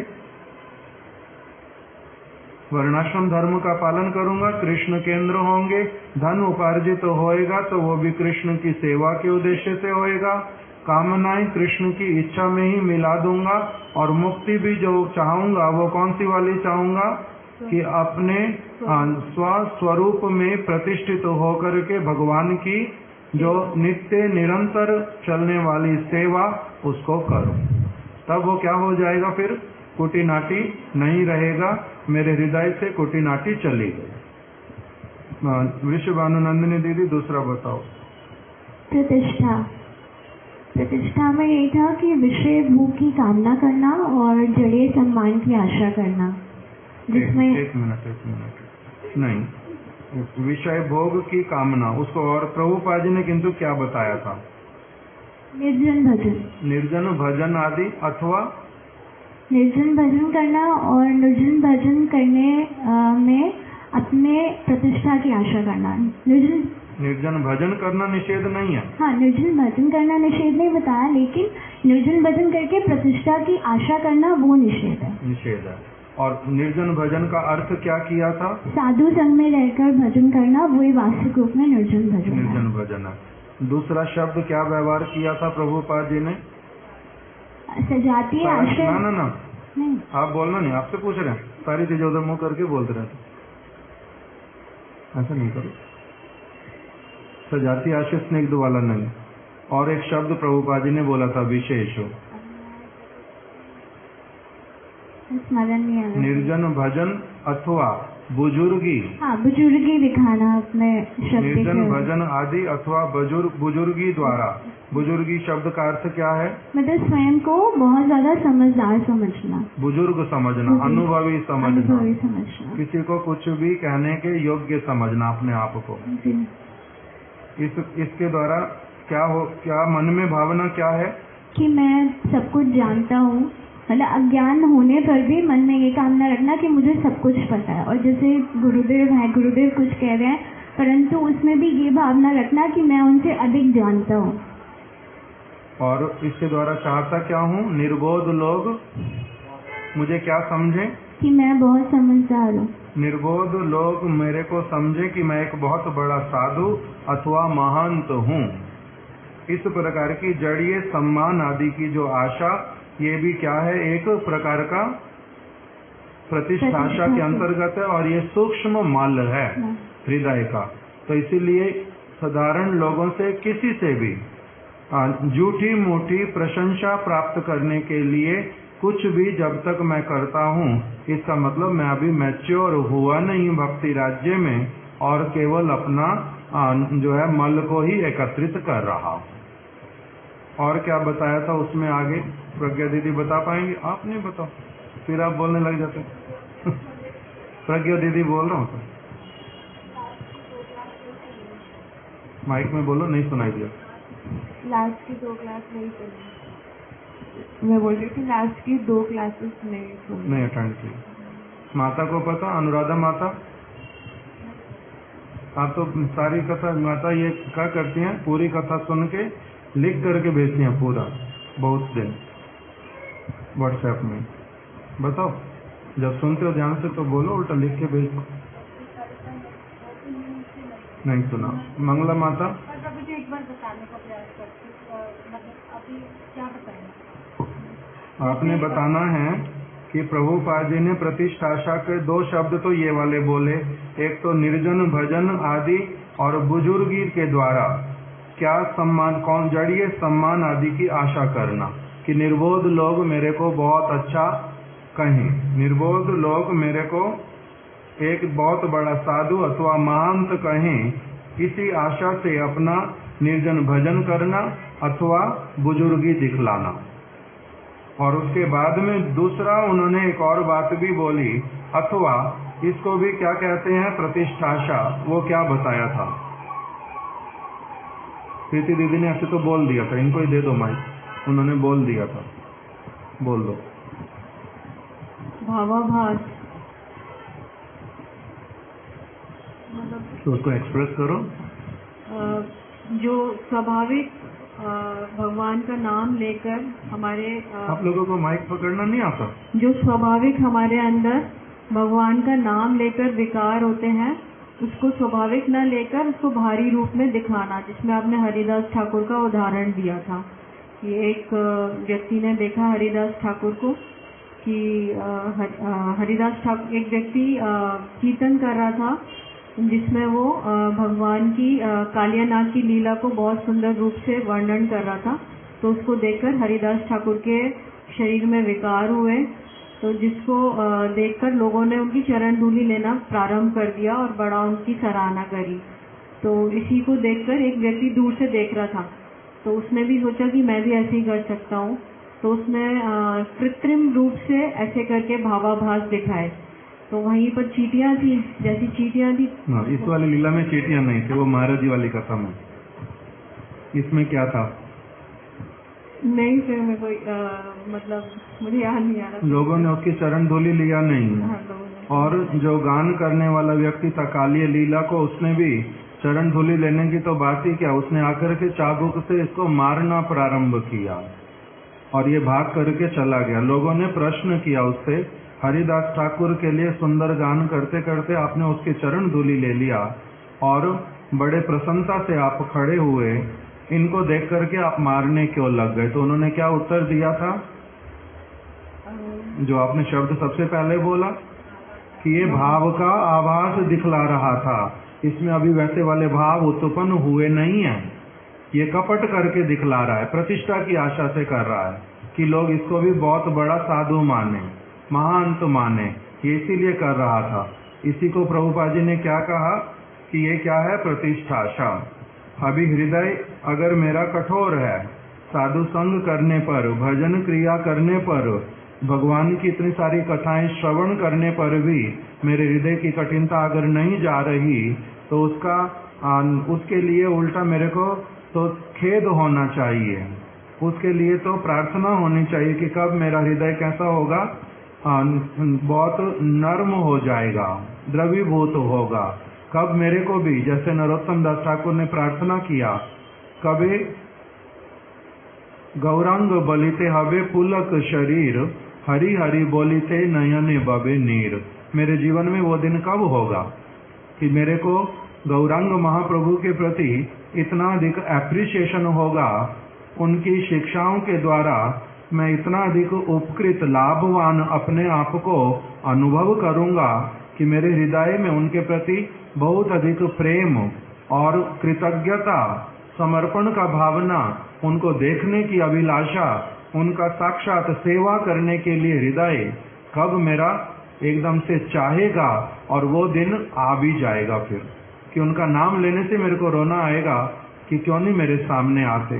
Speaker 1: वर्णाश्रम धर्म का पालन करूँगा, कृष्ण केंद्र होंगे। धन उपार्जित होएगा तो वो भी कृष्ण की सेवा के उद्देश्य से होएगा। कामनाएं कृष्ण की इच्छा में ही मिला दूंगा। और मुक्ति भी जो चाहूंगा वो कौन सी वाली चाहूंगा कि अपने स्वस्वरूप में प्रतिष्ठित होकर के भगवान की जो नित्य निरंतर चलने वाली सेवा उसको करो। तब वो क्या हो जाएगा, फिर कुटिनाटी नहीं रहेगा, मेरे हृदय से कुटिनाटी चली गई। विश्वभानुनंदिनी दीदी दूसरा बताओ।
Speaker 5: प्रतिष्ठा में ये था कि विषय भोग की कामना करना और जड़ीय सम्मान की आशा करना, जिसमें
Speaker 1: एक मिनट नहीं, विषय भोग की कामना उसको। और प्रभुपाद जी ने किंतु क्या बताया था, निर्जन भजन आदि, अथवा
Speaker 5: निर्जन भजन करना। और निर्जन भजन करने में अपने प्रतिष्ठा की आशा करना।
Speaker 1: निर्जन भजन करना निषेध नहीं है।
Speaker 5: हाँ, निर्जन भजन करना निषेध नहीं बताया, लेकिन निर्जन भजन करके प्रतिष्ठा की आशा करना वो निषेध है।
Speaker 1: और निर्जन भजन का अर्थ क्या किया था,
Speaker 5: साधु संग में रहकर भजन करना, वही वास्तविक रूप में निर्जन भजन
Speaker 1: है। दूसरा शब्द क्या व्यवहार किया था प्रभुपाद जी ने,
Speaker 5: सजातीय आशय।
Speaker 1: ना आप बोलना नहीं, आपसे पूछ रहे हैं, सारी चीजें उधर मुंह करके बोलते रहते, ऐसा नहीं करो। सजातीय आशय स्निग्ध वाला नहीं। और एक शब्द प्रभुपाद जी ने बोला था, विशेष निर्जन भजन अथवा बुजुर्गी।
Speaker 5: हाँ, बुजुर्गी दिखाना अपने शब्द।
Speaker 1: निर्जन भजन आदि अथवा बुजुर्गी द्वारा। बुजुर्गी शब्द का अर्थ क्या है, मतलब
Speaker 5: स्वयं को बहुत ज्यादा समझदार समझना,
Speaker 1: बुजुर्ग समझना, अनुभवी समझना, किसी को कुछ भी कहने के योग्य समझना अपने आप को। इसके द्वारा क्या मन में भावना क्या है
Speaker 5: कि मैं सब कुछ जानता हूँ, मतलब अज्ञान होने पर भी मन में ये कामना रखना कि मुझे सब कुछ पता है। और जैसे गुरुदेव कुछ कह रहे हैं, परंतु उसमें भी ये भावना रखना कि मैं उनसे अधिक जानता हूँ।
Speaker 1: और इसके द्वारा चाहता क्या हूँ, निर्बोध लोग मुझे क्या समझे
Speaker 5: कि मैं बहुत समझदार हूँ।
Speaker 1: निर्बोध लोग मेरे को समझे कि मैं एक बहुत बड़ा साधु अथवा महंत हूँ। इस प्रकार की जड़ीय सम्मान आदि की जो आशा, ये भी क्या है, एक प्रकार का प्रतिष्ठा के अंतर्गत है। और ये सूक्ष्म मल है हृदय का। तो इसीलिए साधारण लोगों से, किसी से भी झूठी मूठी प्रशंसा प्राप्त करने के लिए कुछ भी जब तक मैं करता हूँ, इसका मतलब मैं अभी मैच्योर हुआ नहीं भक्ति राज्य में, और केवल अपना जो है मल को ही एकत्रित कर रहा हूँ। और क्या बताया था उसमें आगे, प्रज्ञा दीदी बता पाएंगे? आप नहीं बताओ, फिर आप बोलने लग जाते। प्रज्ञा दीदी बोल रहा हूँ तो माइक में बोलो, नहीं सुनाई दिया।
Speaker 4: लास्ट की 2 क्लास नहीं सुनी। मैं बोल रही थी लास्ट की 2 क्लासेस नहीं
Speaker 1: अटेंड की। माता को पता, अनुराधा माता, आप तो सारी कथा, माता ये क्या करती हैं, पूरी कथा सुन के लिख करके भेजती हैं पूरा, बहुत दिन व्हाट्सएप में। बताओ, जब सुनते हो ध्यान से तो बोलो, उल्टा लिख के भेजो। नहीं सुना। मंगला माता,
Speaker 4: एक बार बताने का प्रयास करती, अभी क्या बताएं?
Speaker 1: आपने बताना है कि प्रभुपाद जी ने प्रतिष्ठाशा के 2 शब्द तो ये वाले बोले, एक तो निर्जन भजन आदि और बुजुर्गी के द्वारा क्या सम्मान, कौन जड़ीय सम्मान आदि की आशा करना, कि निर्बोध लोग मेरे को बहुत अच्छा कहें, निर्बोध लोग मेरे को एक बहुत बड़ा साधु अथवा महंत कहें। इसी आशा से अपना निर्जन भजन करना अथवा बुजुर्गी दिखलाना। और उसके बाद में दूसरा उन्होंने एक और बात भी बोली, अथवा इसको भी क्या कहते हैं, प्रतिष्ठाशा। वो क्या बताया था, प्रीति दीदी ने ऐसे तो बोल दिया था, इनको ही दे दो माइक, उन्होंने बोल दिया था, बोल दो।
Speaker 4: भावाभास मतलब
Speaker 1: तो उसको एक्सप्रेस करो।
Speaker 4: जो स्वाभाविक भगवान का नाम लेकर हमारे
Speaker 1: आप लोगों को माइक पकड़ना नहीं आता?
Speaker 4: जो स्वाभाविक हमारे अंदर भगवान का नाम लेकर विकार होते हैं, उसको स्वाभाविक न लेकर उसको भारी रूप में दिखाना, जिसमें आपने हरिदास ठाकुर का उदाहरण दिया था। ये एक व्यक्ति ने देखा हरिदास ठाकुर को कि हरिदास ठाकुर, एक व्यक्ति कीर्तन कर रहा था जिसमें वो भगवान की कालिया नाग की लीला को बहुत सुंदर रूप से वर्णन कर रहा था। तो उसको देखकर हरिदास ठाकुर के शरीर में विकार हुए, तो जिसको देखकर लोगों ने उनकी चरण धूलि लेना प्रारंभ कर दिया और बड़ा उनकी सराहना करी। तो इसी को देखकर एक व्यक्ति दूर से देख रहा था, तो उसने भी सोचा कि मैं भी ऐसे ही कर सकता हूँ। तो उसने कृत्रिम रूप से ऐसे करके भावाभास दिखाए। तो वहीं पर चींटियां थी, जैसी चींटियां थी।
Speaker 1: इस वाली लीला में चींटियां नहीं थी, वो महाराज जी वाली कथा में। इसमें क्या था?
Speaker 4: नहीं फिर मैं कोई मतलब मुझे याद नहीं आ रहा।
Speaker 1: लोगों ने उसकी चरण धूलि लिया नहीं।
Speaker 4: हाँ,
Speaker 1: और जो गान करने वाला व्यक्ति था कालिया लीला को, उसने भी चरण धूलि लेने की तो बात ही क्या, उसने आकर के चाबुक से इसको मारना प्रारंभ किया और ये भाग करके चला गया। लोगों ने प्रश्न किया उससे, हरिदास ठाकुर के लिए सुंदर गान करते करते आपने उसके चरण धूलि ले लिया और बड़े प्रसन्नता से आप खड़े हुए, इनको देख करके आप मारने क्यों लग गए? तो उन्होंने क्या उत्तर दिया था? जो आपने शब्द सबसे पहले बोला कि ये भाव का आभास दिखला रहा था, इसमें अभी वैसे वाले भाव उत्पन्न हुए नहीं है, ये कपट करके दिखला रहा है, प्रतिष्ठा की आशा से कर रहा है कि लोग इसको भी बहुत बड़ा साधु माने, महांत माने, ये इसीलिए कर रहा था। इसी को प्रभुपाद जी ने क्या कहा कि ये क्या है? प्रतिष्ठा। अभी हृदय अगर मेरा कठोर है, साधु संग करने पर, भजन क्रिया करने पर, भगवान की इतनी सारी कथाएं श्रवण करने पर भी मेरे हृदय की कठिनता अगर नहीं जा रही, तो उसके लिए उल्टा मेरे को तो खेद होना चाहिए, उसके लिए तो प्रार्थना होनी चाहिए कि कब मेरा हृदय कैसा होगा, बहुत नर्म हो जाएगा, द्रवीभूत होगा, कब मेरे को भी, जैसे नरोत्तम दास ठाकुर ने प्रार्थना किया, कभी गौरांग बलिते हवे पुलक शरीर, हरि हरि बोलिते नयने बबे नीर। मेरे जीवन में वो दिन कब होगा कि मेरे को गौरांग महाप्रभु के प्रति इतना अधिक एप्रिसिएशन होगा, उनकी शिक्षाओं के द्वारा मैं इतना अधिक उपकृत लाभवान अपने आप को अनुभव करूंगा कि मेरे हृदय में उनके प्रति बहुत अधिक प्रेम और कृतज्ञता, समर्पण का भावना, उनको देखने की अभिलाषा, उनका साक्षात सेवा करने के लिए हृदय कब मेरा एकदम से चाहेगा, और वो दिन आ भी जाएगा फिर कि उनका नाम लेने से मेरे को रोना आएगा कि क्यों नहीं मेरे सामने आते,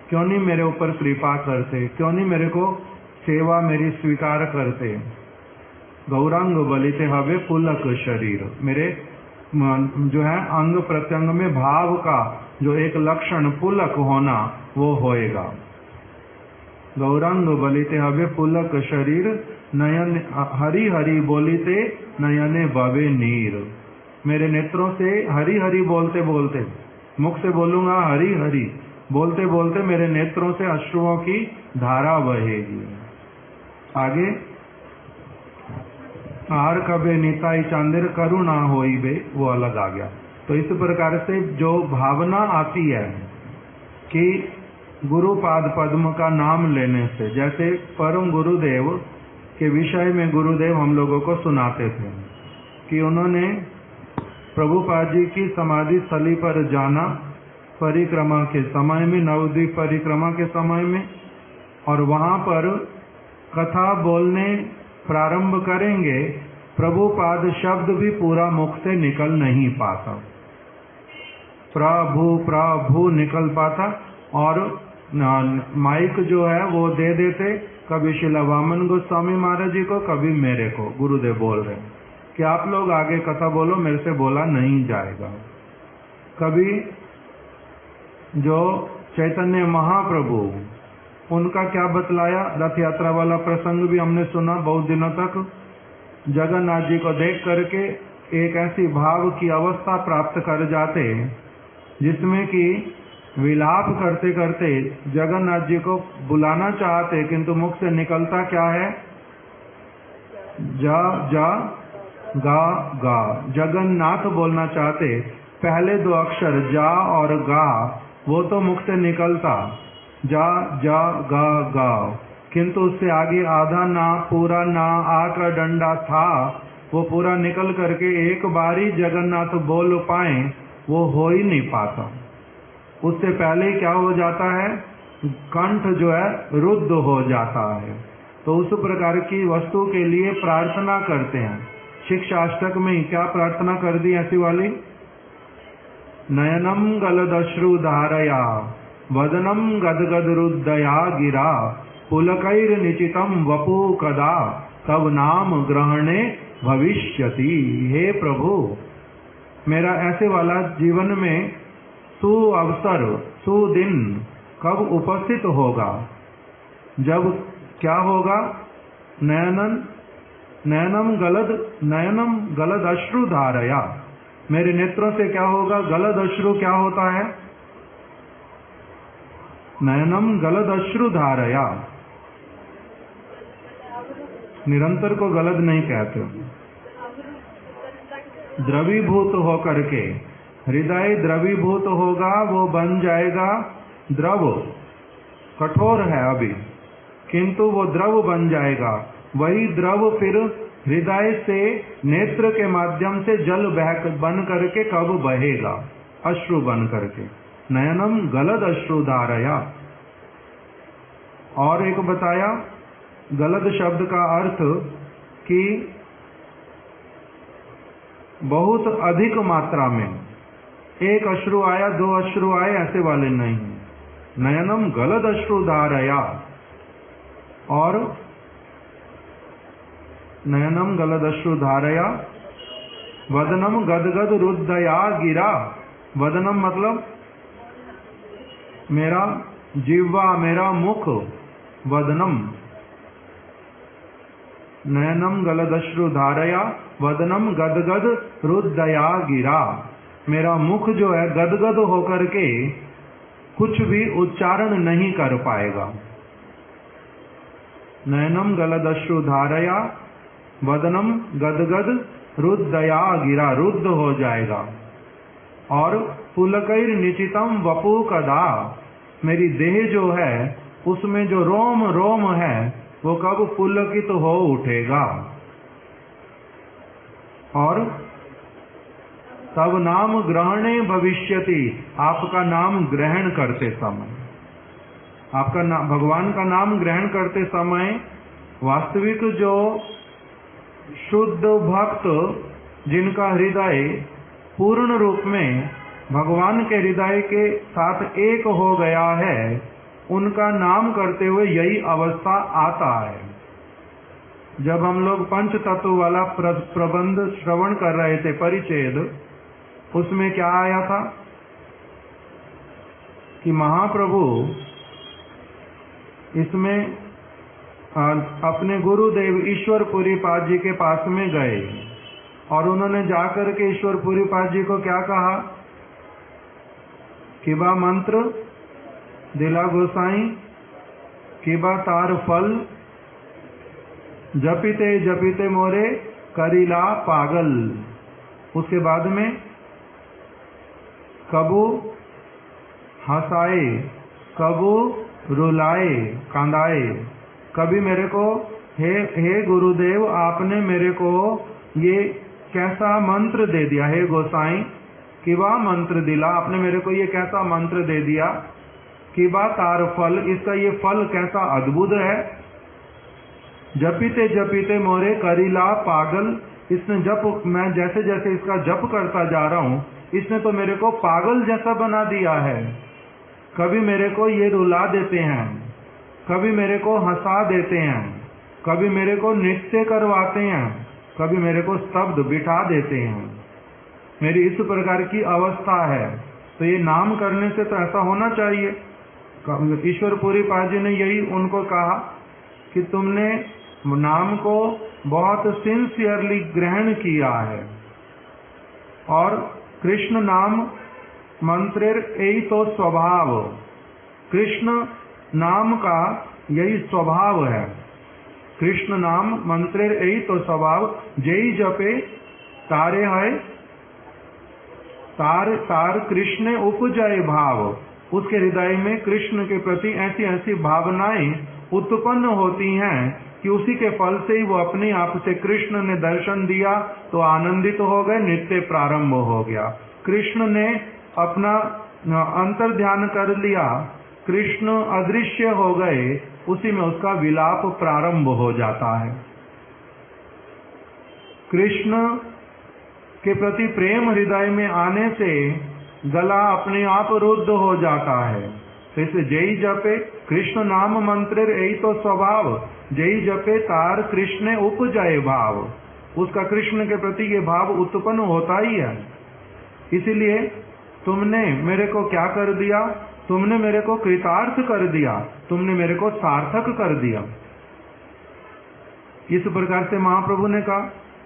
Speaker 1: क्यों नहीं मेरे ऊपर कृपा करते, क्यों नहीं मेरे को सेवा मेरी स्वीकार करते। गौरांग बलिते हवे पुलक शरीर, मेरे जो है अंग प्रत्यंग में भाव का जो एक लक्षण पुलक होना वो होएगा। गौरांग बलिते हवे पुलक शरीर, नयन हरि हरि बोलिते नयने बवे नीर। मेरे नेत्रों से हरि हरि बोलते बोलते, मुख से बोलूंगा हरि हरि, बोलते बोलते मेरे नेत्रों से अश्रुओं की धारा बहेगी। आगे, आर कबे निताई चांदिर करुणा होई बे, वो अलग आ गया। तो इस प्रकार से जो भावना आती है कि गुरुपाद पद्म का नाम लेने से, जैसे परम गुरुदेव के विषय में गुरुदेव हम लोगों को सुनाते थे कि उन्होंने प्रभुपाद जी की समाधि स्थली पर जाना परिक्रमा के समय में, नवद्वीप परिक्रमा के समय में, और वहां पर कथा बोलने प्रारंभ करेंगे, प्रभुपाद शब्द भी पूरा मुख से निकल नहीं पाता, प्रभु प्रभु निकल पाता, और माइक जो है वो दे देते, कभी शिला वामन गोस्वामी महाराज जी को, कभी मेरे को। गुरुदेव बोल रहे हैं कि आप लोग आगे कथा बोलो, मेरे से बोला नहीं जाएगा। कभी जो चैतन्य महाप्रभु, उनका क्या बतलाया। रथ यात्रा वाला प्रसंग भी हमने सुना बहुत दिनों तक। जगन्नाथ जी को देख करके एक ऐसी भाव की अवस्था प्राप्त कर जाते जिसमें कि विलाप करते करते जगन्नाथ जी को बुलाना चाहते, किंतु मुख से निकलता क्या है, जा जा गा गा। जगन्नाथ बोलना चाहते, पहले दो अक्षर जा और गा वो तो मुख से निकलता, जा जा गा गा, किंतु उससे आगे आधा ना पूरा ना आ का डंडा था, वो पूरा निकल करके एक बारी जगन्नाथ बोल पाए वो हो ही नहीं पाता। उससे पहले क्या हो जाता है, कंठ जो है रुद्ध हो जाता है। तो उस प्रकार की वस्तु के लिए प्रार्थना करते हैं। शिक्षाष्टक में क्या प्रार्थना कर दी ऐसी वाली, नयनम गलदश्रु धारया वदनम गदगद रुद्धया गिरा पुलकैर निचितम वपु कदा तब नाम ग्रहणे भविष्यति। हे प्रभु, मेरा ऐसे वाला जीवन में सुअवसर सुदिन कब उपस्थित होगा, जब क्या होगा, नयनम गलद अश्रु धारया, मेरे नेत्रों से क्या होगा, गलद अश्रु क्या होता है, नयनम गलद अश्रु धारया, निरंतर को गलद नहीं कहते, द्रवीभूत होकर के, हृदय द्रवीभूत होगा, वो बन जाएगा द्रव, कठोर है अभी किंतु वो द्रव बन जाएगा। वही द्रव फिर हृदय से नेत्र के माध्यम से जल बन करके कब बहेगा, अश्रु बन करके, नयनम गलद अश्रु धारया। और एक बताया गलद शब्द का अर्थ कि बहुत अधिक मात्रा में, एक अश्रु आया दो अश्रु आए ऐसे वाले नहीं, नयनम गलद अश्रु धारया। और नयनम गलद अश्रु धारया वदनम गदगद रुद्धया गिरा। वदनम मतलब मेरा जिह्वा, मेरा मुख, वदनम, नयनम गलदश्रु धारया वदनम गदगद रुद्धया गिरा, मेरा मुख जो है गदगद होकर के कुछ भी उच्चारण नहीं कर पाएगा। नयनम गलदश्रु धारया वदनम गदगद रुद्धया गिरा, रुद्ध हो जाएगा। और पुलकैर निचितम वपु कदा, मेरी देह जो है उसमें जो रोम रोम है वो कब पुलकित हो उठेगा। और तब नाम ग्रहणे भविष्यति, आपका नाम ग्रहण करते समय, आपका नाम, भगवान का नाम ग्रहण करते समय वास्तविक जो शुद्ध भक्त जिनका हृदय पूर्ण रूप में भगवान के हृदय के साथ एक हो गया है, उनका नाम करते हुए यही अवस्था आता है। जब हम लोग पंच तत्व वाला प्रबंध श्रवण कर रहे थे, परिच्छेद, उसमें क्या आया था कि महाप्रभु इसमें अपने गुरुदेव ईश्वरपुरी पाद जी के पास में गए और उन्होंने जाकर के ईश्वरपुरी पाद जी को क्या कहा कि बा मंत्र दिला गोसाई, किबा तार फल, जपीते जपीते मोरे करीला पागल। उसके बाद में कबू हंसाए, कबू रुलाए कांदाए, कभी मेरे को हे गुरुदेव आपने मेरे को ये कैसा मंत्र दे दिया, हे गोसाई किबा मंत्र दिला, आपने मेरे को ये कैसा मंत्र दे दिया, किबा तार फल, इसका ये फल कैसा अद्भुत है। जपीते जपीते मोरे करीला पागल, इसने जप, मैं जैसे जैसे इसका जप करता जा रहा हूँ इसने तो मेरे को पागल जैसा बना दिया है। कभी मेरे को ये रुला देते हैं, कभी मेरे को हंसा देते हैं, कभी मेरे को नृत्य करवाते हैं, कभी मेरे को स्तब्ध बिठा देते हैं। मेरी इस प्रकार की अवस्था है। तो ये नाम करने से तो ऐसा होना चाहिए। ईश्वर पुरी पाद जी ने यही उनको कहा कि तुमने नाम को बहुत सिंसियरली ग्रहण किया है, और कृष्ण नाम मंत्रेर यही तो स्वभाव, कृष्ण नाम का यही स्वभाव है। कृष्ण नाम मंत्रेर यही तो स्वभाव, जय जपे तारे है तार तार कृष्ण उपजय भाव। उसके हृदय में कृष्ण के प्रति ऐसी ऐसी भावनाएं उत्पन्न होती हैं कि उसी के फल से ही वो अपने आप से, कृष्ण ने दर्शन दिया तो आनंदित हो गए, नृत्य प्रारंभ हो गया। कृष्ण ने अपना अंतर ध्यान कर लिया, कृष्ण अदृश्य हो गए, उसी में उसका विलाप प्रारंभ हो जाता है। कृष्ण के प्रति प्रेम हृदय में आने से गला अपने आप रुद्ध हो जाता है। जैसे जय जपे कृष्ण नाम मंत्र यही तो स्वभाव, जय जपे तार कृष्ण उपजय भाव। उसका कृष्ण के प्रति ये भाव उत्पन्न होता ही है। इसीलिए तुमने मेरे को क्या कर दिया, तुमने मेरे को कृतार्थ कर दिया, तुमने मेरे को सार्थक कर दिया। इस प्रकार से महाप्रभु ने कहा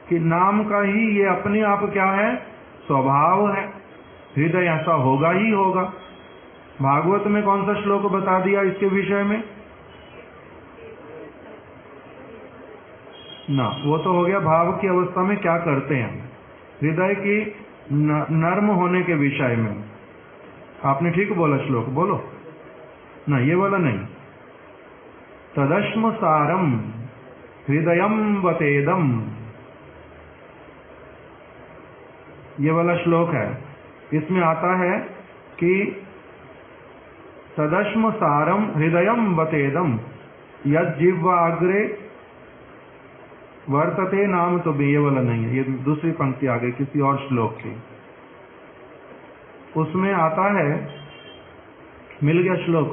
Speaker 1: कि नाम का ही ये अपने आप क्या है, स्वभाव है, हृदय ऐसा होगा ही होगा। भागवत में कौन सा श्लोक बता दिया इसके विषय में ना, वो तो हो गया भाव की अवस्था में क्या करते हैं, हृदय की नर्म होने के विषय में। आपने ठीक बोला श्लोक, बोलो ना, ये वाला नहीं। तदश्म सारम हृदयम वतेदम, ये वाला श्लोक है। इसमें आता है कि तदश्म सारम हृदयम वतेदम यज्जिह्वाग्रे वर्तते नाम, तो भी ये वाला नहीं है, ये दूसरी पंक्ति आ गई किसी और श्लोक की। उसमें आता है, मिल गया श्लोक,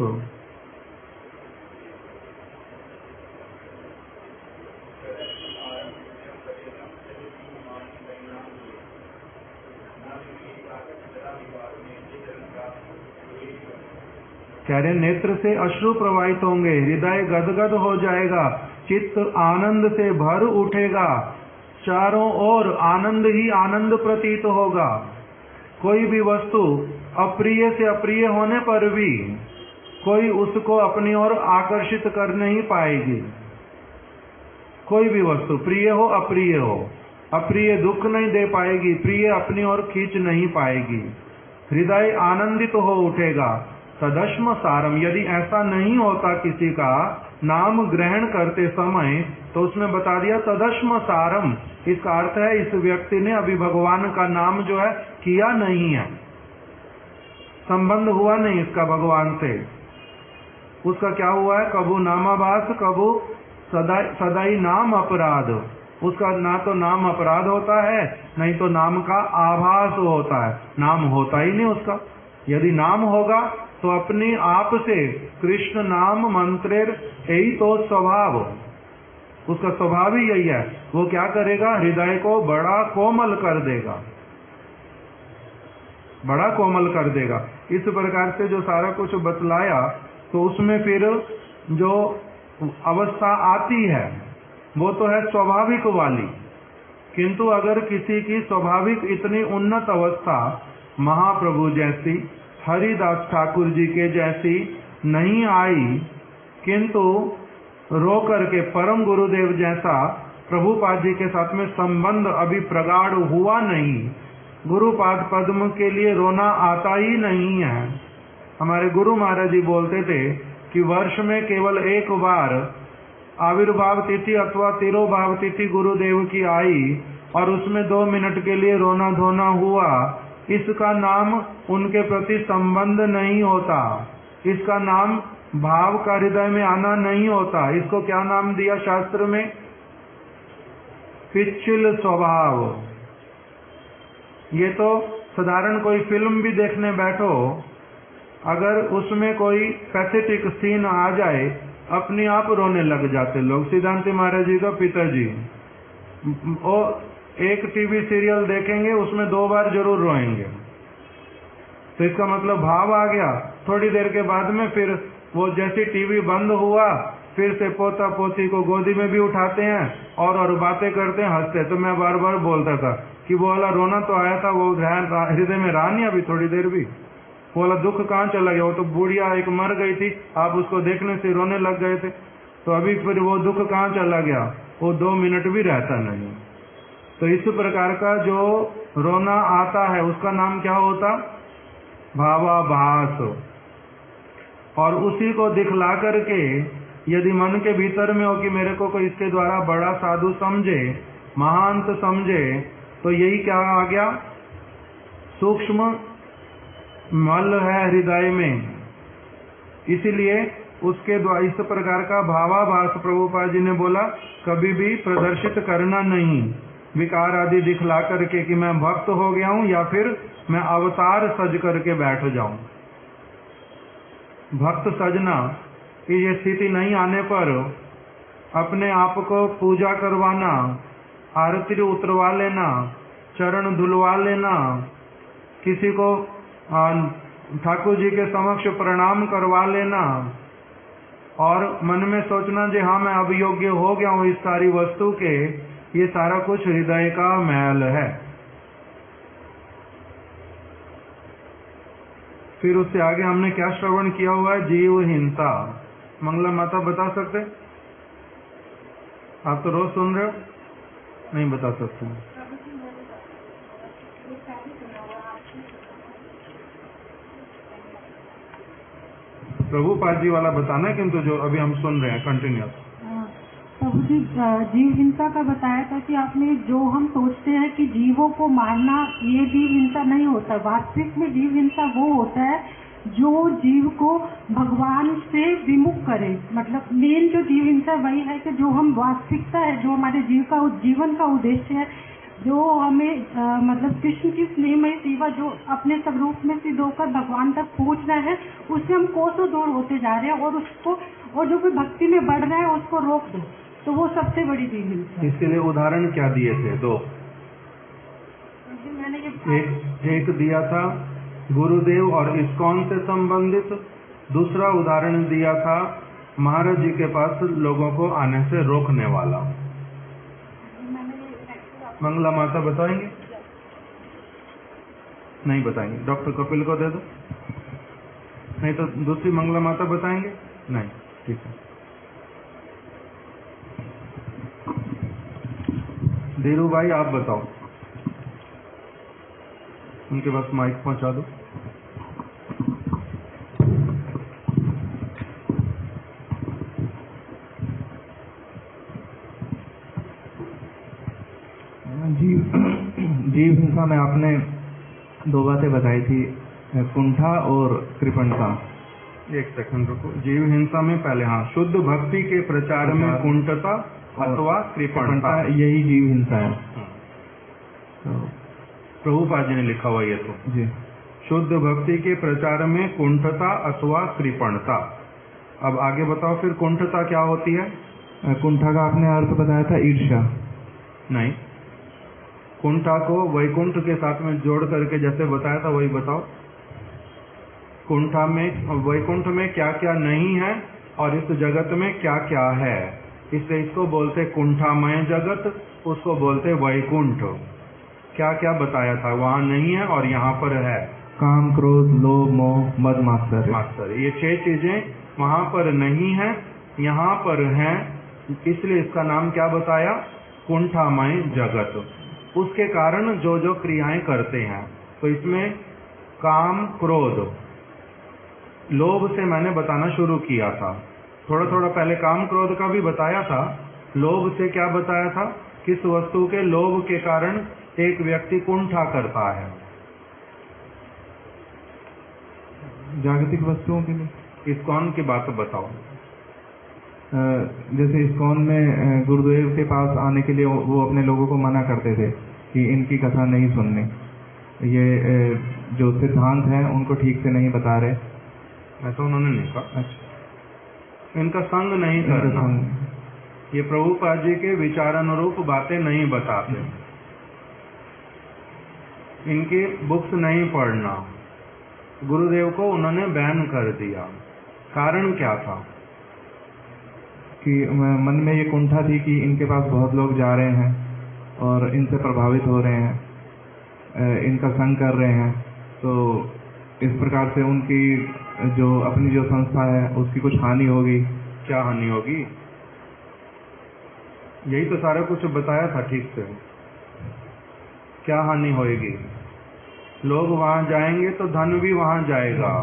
Speaker 1: कह रहे नेत्र से अश्रु प्रवाहित होंगे, हृदय गदगद हो जाएगा, चित्त आनंद से भर उठेगा, चारों ओर आनंद ही आनंद प्रतीत होगा। कोई भी वस्तु अप्रिय से अप्रिय होने पर भी कोई उसको अपनी ओर आकर्षित कर नहीं पाएगी। कोई भी वस्तु प्रिय हो अप्रिय हो, अप्रिय दुख नहीं दे पाएगी, प्रिय अपनी ओर खींच नहीं पाएगी। हृदय आनंदित हो उठेगा। तदश्म सारम, यदि ऐसा नहीं होता किसी का नाम ग्रहण करते समय, तो उसमें बता दिया तदश्म सारम। इसका अर्थ है इस व्यक्ति ने अभी भगवान का नाम जो है किया नहीं है, संबंध हुआ नहीं इसका भगवान से। उसका क्या हुआ है, कबू नामाभास कबू सदाई नाम अपराध। उसका ना तो नाम अपराध होता है, नहीं तो नाम का आभास होता है, नाम होता ही नहीं उसका। यदि नाम होगा तो अपने आप से कृष्ण नाम मंत्रेर यही तो स्वभाव, उसका स्वभाव ही यही है। वो क्या करेगा, हृदय को बड़ा कोमल कर देगा, बड़ा कोमल कर देगा। इस प्रकार से जो सारा कुछ बतलाया, तो उसमें फिर जो अवस्था आती है वो तो है स्वाभाविक वाली, किंतु अगर किसी की स्वाभाविक इतनी उन्नत अवस्था महाप्रभु जैसी, हरिदास ठाकुर जी के जैसी नहीं आई, किंतु रो करके परम गुरुदेव जैसा प्रभुपाद जी के साथ में संबंध अभी प्रगाढ़ हुआ नहीं, गुरुपाद पद्म के लिए रोना आता ही नहीं है। हमारे गुरु महाराज जी बोलते थे कि वर्ष में केवल एक बार आविर्भाव तिथि अथवा तिरोभाव तिथि गुरुदेव की आई और उसमें 2 मिनट के लिए रोना धोना हुआ, इसका नाम उनके प्रति संबंध नहीं होता, इसका नाम भाव का हृदय में आना नहीं होता। इसको क्या नाम दिया शास्त्र में, पिछिल स्वभाव। ये तो साधारण कोई फिल्म भी देखने बैठो, अगर उसमें कोई पैथेटिक सीन आ जाए, अपने आप रोने लग जाते लोग। सिद्धांत महाराज जी का पिताजी और एक टीवी सीरियल देखेंगे, उसमें 2 बार जरूर रोएंगे। तो इसका मतलब भाव आ गया। थोड़ी देर के बाद में फिर वो जैसे टीवी बंद हुआ, फिर से पोता पोती को गोदी में भी उठाते हैं और बातें करते हैं, हंसते। तो मैं बार बार बोलता था कि वो वाला रोना तो आया था, वो हृदय में रहा नहीं अभी थोड़ी देर भी। वो वाला दुख कहाँ चला गया? वो तो बुढ़िया एक मर गई थी, आप उसको देखने से रोने लग गए थे, तो अभी फिर वो दुख कहाँ चला गया? वो 2 मिनट भी रहता नहीं। तो इस प्रकार का जो रोना आता है उसका नाम क्या होता? भावाभास। और उसी को दिखला करके यदि मन के भीतर में हो कि मेरे को कोई इसके द्वारा बड़ा साधु समझे, महांत समझे, तो यही क्या आ गया? सूक्ष्म मल है हृदय में। इसीलिए उसके द्वारा इस प्रकार का भावाभास प्रभुपाद जी ने बोला कभी भी प्रदर्शित करना नहीं, विकार आदि दिखला करके कि मैं भक्त हो गया हूं या फिर मैं अवतार सज करके बैठ जाऊं। भक्त सजना की ये स्थिति नहीं आने पर अपने आप को पूजा करवाना, आरती उतरवा लेना, चरण धुलवा लेना, किसी को ठाकुर जी के समक्ष प्रणाम करवा लेना और मन में सोचना जी हाँ मैं अब योग्य हो गया हूँ इस सारी वस्तु के, ये सारा कुछ हृदय का मैल है। फिर उससे आगे हमने क्या श्रवण किया हुआ है? जीव हिंसा। मंगला माता बता सकते? आप तो रोज सुन रहे हो, नहीं बता सकते? प्रभुपाद जी वाला बताना है, किंतु जो अभी हम सुन रहे हैं कंटिन्यूस।
Speaker 6: प्रभु जी जीव हिंसा का बताया था कि आपने जो हम सोचते हैं कि जीवों को मारना ये जीव हिंसा नहीं होता। वास्तविक में जीव हिंसा वो होता है जो जीव को भगवान से विमुख करे। मतलब मेन जो जीव हिंसा वही है कि जो हम वास्तविकता है, जो हमारे जीवन का उद्देश्य है, जो हमें मतलब कृष्ण की स्नेहमयी सेवा जो अपने स्वरूप में सिद्ध होकर भगवान तक पहुंचना है, उससे हम कोसों दूर होते जा रहे हैं और उसको और जो भी भक्ति में बढ़ रहा है उसको रोक दो, तो वो सबसे बड़ी जीव हिंसा है।
Speaker 1: इसके लिए उदाहरण क्या दिए थे? 2
Speaker 6: मैंने
Speaker 1: एक दिया था गुरुदेव और इस्कॉन से संबंधित, दूसरा उदाहरण दिया था महाराज जी के पास लोगों को आने से रोकने वाला। मंगला माता बताएंगे? नहीं बताएंगे, डॉक्टर कपिल को दे दो। नहीं तो दूसरी मंगला माता बताएंगे? नहीं, ठीक है। धीरू भाई आप बताओ, उनके पास माइक पहुंचा दो।
Speaker 3: जीव हिंसा में आपने 2 बातें बताई थी, कुंठा और कृपणता।
Speaker 1: एक सेकंड रुको। जीव हिंसा में पहले हाँ, शुद्ध भक्ति के प्रचार में कुंठता अथवा कृपणता,
Speaker 3: यही जीव हिंसा है।
Speaker 1: तो प्रभुपाद जी ने लिखा हुआ ये तो
Speaker 3: जी,
Speaker 1: शुद्ध भक्ति के प्रचार में कुंठता अथवा कृपणता। अब आगे बताओ फिर कुंठता क्या होती है?
Speaker 3: कुंठा का आपने अर्थ बताया था ईर्ष्या।
Speaker 1: नहीं, कुंठा को वैकुंठ के साथ में जोड़ करके जैसे बताया था वही बताओ। कुंठा में वैकुंठ में क्या क्या नहीं है और इस जगत में क्या क्या है, इसलिए इसको बोलते कुंठामय जगत, उसको बोलते वैकुंठ। क्या क्या बताया था? वहाँ नहीं है और यहाँ पर है।
Speaker 3: काम, क्रोध, लोभ, मोह, मद, मात्सर्य,
Speaker 1: ये 6 चीजें वहाँ पर नहीं है, यहाँ पर हैं, इसलिए इसका नाम क्या बताया? कुंठामय जगत। उसके कारण जो जो क्रियाएं करते हैं, तो इसमें काम, क्रोध, लोभ से मैंने बताना शुरू किया था। थोड़ा थोड़ा पहले काम क्रोध का भी बताया था। लोभ से क्या बताया था? किस वस्तु के लोभ के कारण एक व्यक्ति कुंठा करता है?
Speaker 3: जागतिक वस्तुओं के लिए।
Speaker 1: इस्कॉन की बात बताओ।
Speaker 3: जैसे इस्कॉन में गुरुदेव के पास आने के लिए वो अपने लोगों को मना करते थे कि इनकी कथा नहीं सुननी, ये जो सिद्धांत हैं उनको ठीक से नहीं बता रहे।
Speaker 1: ऐसा उन्होंने नहीं कहा।
Speaker 3: अच्छा,
Speaker 1: इनका संग नहीं करना, ये प्रभुपाद जी के विचारानुरूप बातें नहीं बताते, इनकी बुक्स नहीं पढ़ना, गुरुदेव को उन्होंने बैन कर दिया। कारण क्या था?
Speaker 2: कि मन में ये कुंठा थी कि इनके पास बहुत लोग जा रहे हैं और इनसे प्रभावित हो रहे हैं, इनका संग कर रहे हैं, तो इस प्रकार से उनकी जो अपनी जो संस्था है उसकी कुछ हानि होगी।
Speaker 1: क्या हानि होगी? यही तो सारा कुछ बताया था ठीक से। क्या हानि होगी? लोग वहां जाएंगे तो धन भी वहां जाएगा,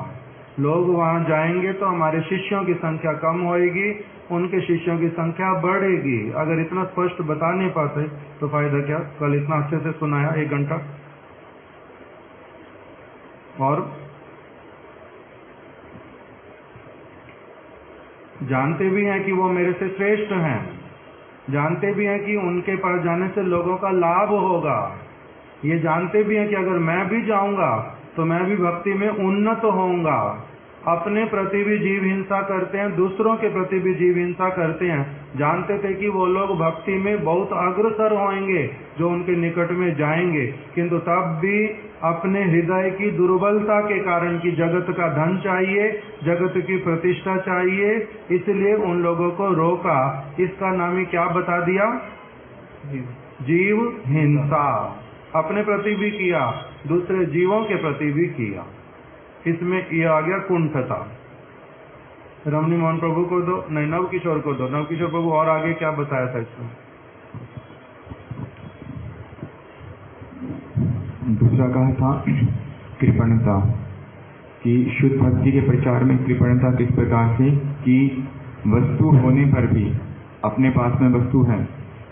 Speaker 1: लोग वहां जाएंगे तो हमारे शिष्यों की संख्या कम होएगी, उनके शिष्यों की संख्या बढ़ेगी। अगर इतना स्पष्ट बता नहीं पाते तो फायदा क्या? कल इतना अच्छे से सुनाया 1 घंटा, और जानते भी हैं कि वो मेरे से श्रेष्ठ हैं, जानते भी हैं कि उनके पास जाने से लोगों का लाभ होगा, ये जानते भी हैं कि अगर मैं भी जाऊंगा तो मैं भी भक्ति में उन्नत होऊंगा। अपने प्रति भी जीव हिंसा करते हैं, दूसरों के प्रति भी जीव हिंसा करते हैं। जानते थे कि वो लोग भक्ति में बहुत अग्रसर होंगे जो उनके निकट में जाएंगे, किंतु तब भी अपने हृदय की दुर्बलता के कारण कि जगत का धन चाहिए, जगत की प्रतिष्ठा चाहिए, इसलिए उन लोगों को रोका। इसका नाम ही क्या बता दिया? जीव हिंसा। अपने प्रति भी किया, दूसरे जीवों के प्रति भी किया। इसमें ये आ गया कुंठता। रमणी मोहन प्रभु को दो, नहीं नव किशोर को दो। नव किशोर प्रभु और आगे क्या बताया था इसमें?
Speaker 2: दूसरा कहा था कृपणता, कि शुद्ध भक्ति के प्रचार में कृपणता किस प्रकार से कि वस्तु होने पर भी अपने पास में वस्तु है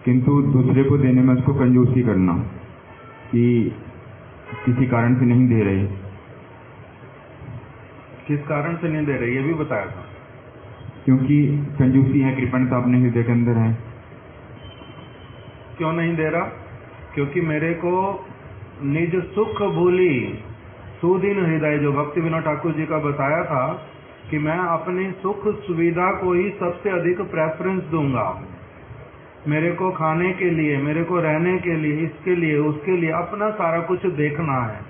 Speaker 2: किंतु दूसरे को देने में उसको कंजूसी करना, कि किसी कारण से नहीं दे रहे।
Speaker 1: किस कारण से नहीं दे रहे ये भी बताया था।
Speaker 2: क्योंकि कंजूसी है, कृपणता अपने हृदय के अंदर है।
Speaker 1: क्यों नहीं दे रहा? क्योंकि मेरे को निज सुख भूली सुदीन हृदय, जो भक्ति विनोद ठाकुर जी का बताया था कि मैं अपनी सुख सुविधा को ही सबसे अधिक प्रेफरेंस दूंगा। मेरे को खाने के लिए, मेरे को रहने के लिए, इसके लिए, उसके लिए अपना सारा कुछ देखना है।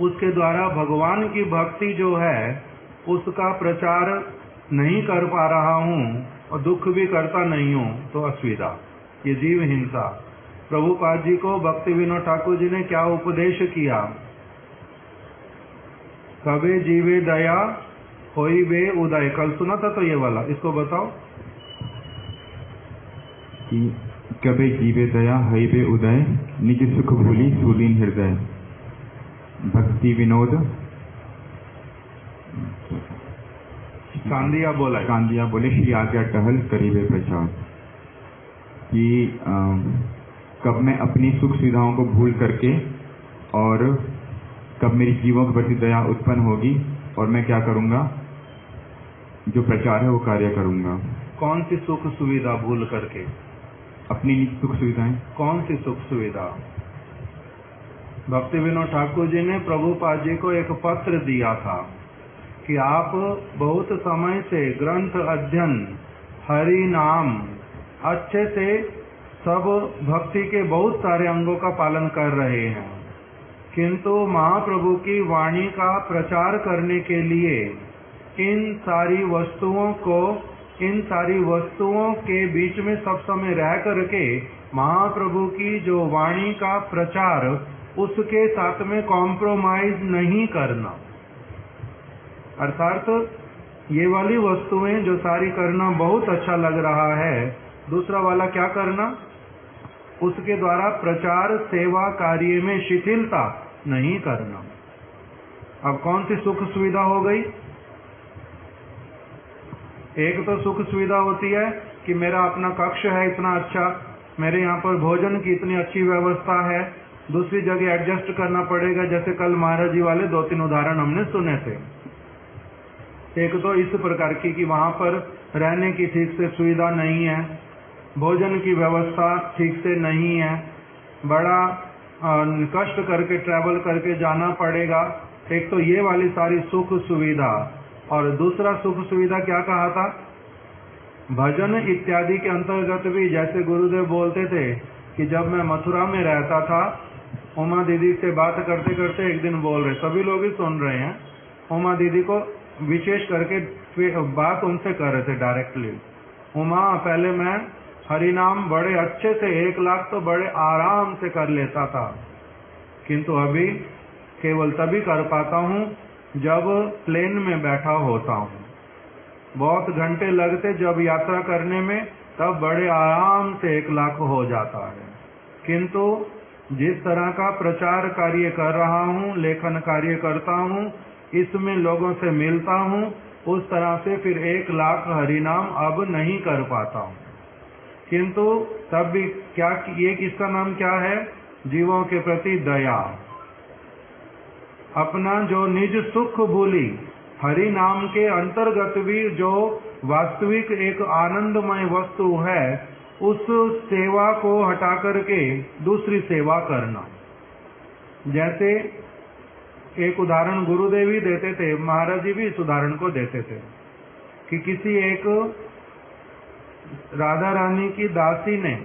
Speaker 1: उसके द्वारा भगवान की भक्ति जो है उसका प्रचार नहीं कर पा रहा हूँ और दुख भी करता नहीं हूँ, तो असुविधा, ये जीव हिंसा। प्रभुपाद जी को भक्ति विनोद ठाकुर जी ने क्या उपदेश किया? कबे जीवे दया होई बे उदय। कल सुना था तो ये वाला, इसको बताओ।
Speaker 2: कि कबे जीवे दया हई बे उदय, निज सुख भूली सुदीन हृदय। भक्ति विनोद
Speaker 1: कांदिया बोला,
Speaker 2: कांदिया बोले श्री आज्ञा टहल करीबे प्रचार, कि कब मैं अपनी सुख सुविधाओं को भूल करके और कब मेरी जीवों के प्रति दया उत्पन्न होगी और मैं क्या करूंगा, जो प्रचार है वो कार्य करूंगा।
Speaker 1: कौन सी सुख सुविधा भूल करके?
Speaker 2: अपनी सुख सुविधाएं।
Speaker 1: कौन सी सुख सुविधा? भक्ति विनोद ठाकुर जी ने प्रभुपाद जी को एक पत्र दिया था कि आप बहुत समय से ग्रंथ अध्ययन, हरि नाम अच्छे से सब भक्ति के बहुत सारे अंगों का पालन कर रहे हैं, किंतु महाप्रभु की वाणी का प्रचार करने के लिए इन सारी वस्तुओं के बीच में सब समय रह करके महाप्रभु की जो वाणी का प्रचार, उसके साथ में कॉम्प्रोमाइज नहीं करना। अर्थात ये वाली वस्तुएं जो सारी करना बहुत अच्छा लग रहा है, दूसरा वाला क्या करना? उसके द्वारा प्रचार सेवा कार्य में शिथिलता नहीं करना। अब कौन सी सुख सुविधा हो गई? एक तो सुख सुविधा होती है कि मेरा अपना कक्ष है इतना अच्छा, मेरे यहाँ पर भोजन की इतनी अच्छी व्यवस्था है, दूसरी जगह एडजस्ट करना पड़ेगा, जैसे कल महाराज जी वाले 2-3 उदाहरण हमने सुने थे। एक तो इस प्रकार की कि वहां पर रहने की ठीक से सुविधा नहीं है, भोजन की व्यवस्था ठीक से नहीं है, बड़ा कष्ट करके ट्रैवल करके जाना पड़ेगा। एक तो ये वाली सारी सुख सुविधा, और दूसरा सुख सुविधा क्या कहा था? भजन इत्यादि के अंतर्गत भी, जैसे गुरुदेव बोलते थे कि जब मैं मथुरा में रहता था उमा दीदी से बात करते करते एक दिन बोल रहे, सभी लोग ही सुन रहे हैं, उमा दीदी को विशेष करके बात उनसे कर रहे थे डायरेक्टली। उमा, पहले मैं हरि नाम बड़े अच्छे से 1 लाख तो बड़े आराम से कर लेता था, किंतु अभी केवल तभी कर पाता हूँ जब प्लेन में बैठा होता हूँ। बहुत घंटे लगते जब यात्रा करने में, तब बड़े आराम से 1 लाख हो जाता है। किंतु जिस तरह का प्रचार कार्य कर रहा हूँ, लेखन कार्य करता हूँ, इसमें लोगों से मिलता हूँ, उस तरह से फिर 1 लाख हरिनाम अब नहीं कर पाता हूँ। किंतु तब भी क्या, ये किसका नाम क्या है? जीवों के प्रति दया। अपना जो निज सुख भूली, हरि नाम के अंतर्गत भी जो वास्तविक एक आनंदमय वस्तु है, उस सेवा को हटा करके दूसरी सेवा करना। जैसे एक उदाहरण गुरुदेव ही देते थे, महाराज जी भी इस उदाहरण को देते थे कि किसी एक राधा रानी की दासी ने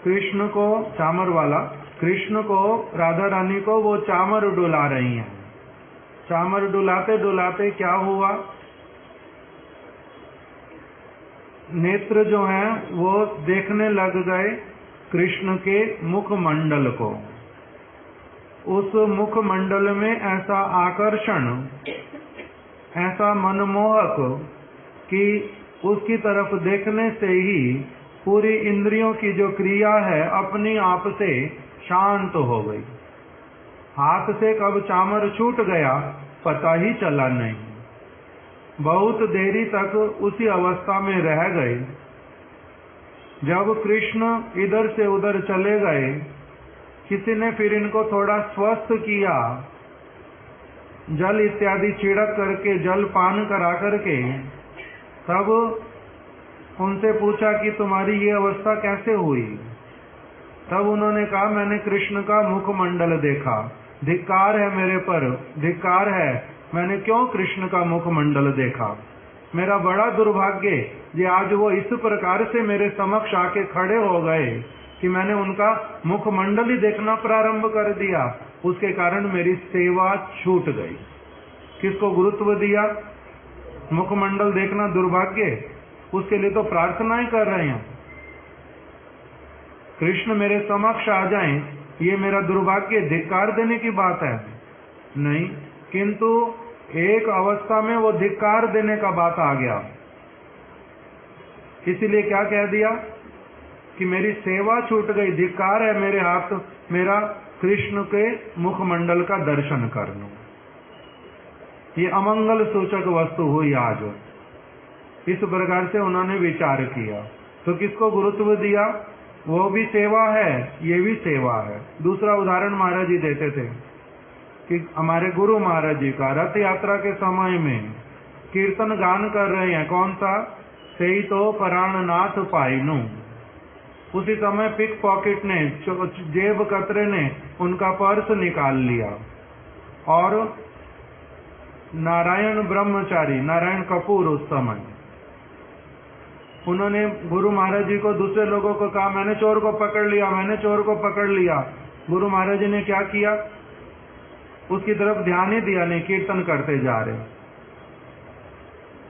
Speaker 1: कृष्ण को, चामर वाला कृष्ण को, राधा रानी को वो चामर डुला रही हैं। चामर डुलाते डुलाते क्या हुआ, नेत्र जो हैं वो देखने लग गए कृष्ण के मुखमंडल को। उस मुखमंडल में ऐसा आकर्षण, ऐसा मनमोहक कि उसकी तरफ देखने से ही पूरी इंद्रियों की जो क्रिया है अपनी आप से शांत हो गई। हाथ से कब चामर छूट गया पता ही चला नहीं। बहुत देरी तक उसी अवस्था में रह गए। जब कृष्ण इधर से उधर चले गए, किसी ने फिर इनको थोड़ा स्वस्थ किया, जल इत्यादि छिड़क करके, जल पान करा करके, तब उनसे पूछा कि तुम्हारी ये अवस्था कैसे हुई? तब उन्होंने कहा, मैंने कृष्ण का मुखमंडल देखा, धिक्कार है मेरे पर, धिक्कार है, मैंने क्यों कृष्ण का मुखमंडल देखा? मेरा बड़ा दुर्भाग्य ये आज वो इस प्रकार से मेरे समक्ष आके खड़े हो गए कि मैंने उनका मुखमंडल ही देखना प्रारंभ कर दिया, उसके कारण मेरी सेवा छूट गई। किसको गुरुत्व दिया? मुखमंडल देखना दुर्भाग्य, उसके लिए तो प्रार्थनाएं कर रहे हैं, कृष्ण मेरे समक्ष आ जाएं, ये मेरा दुर्भाग्य, धिक्कार देने की बात है नहीं। किंतु एक अवस्था में वो धिक्कार देने का बात आ गया। इसीलिए क्या कह दिया कि मेरी सेवा छूट गई, धिक्कार है मेरे हाथ, मेरा कृष्ण के मुखमंडल का दर्शन करना। ये अमंगल सूचक वस्तु हुई आज। इस प्रकार से उन्होंने विचार किया, तो किसको गुरुत्व दिया? वो भी सेवा है, ये भी सेवा है। दूसरा उदाहरण महाराज जी देते थे कि हमारे गुरु महाराज जी का रथ यात्रा के समय में कीर्तन गान कर रहे हैं, कौन सा? सही तो प्राणनाथ पाइनु। उसी समय पिक पॉकेट ने, जेब कतरे ने उनका पर्स निकाल लिया और नारायण ब्रह्मचारी, नारायण कपूर उस समय, उन्होंने गुरु महाराज जी को, दूसरे लोगों को कहा, मैंने चोर को पकड़ लिया, मैंने चोर को पकड़ लिया। गुरु महाराज जी ने क्या किया? उसकी तरफ ध्यान ही दिया नहीं, कीर्तन करते जा रहे।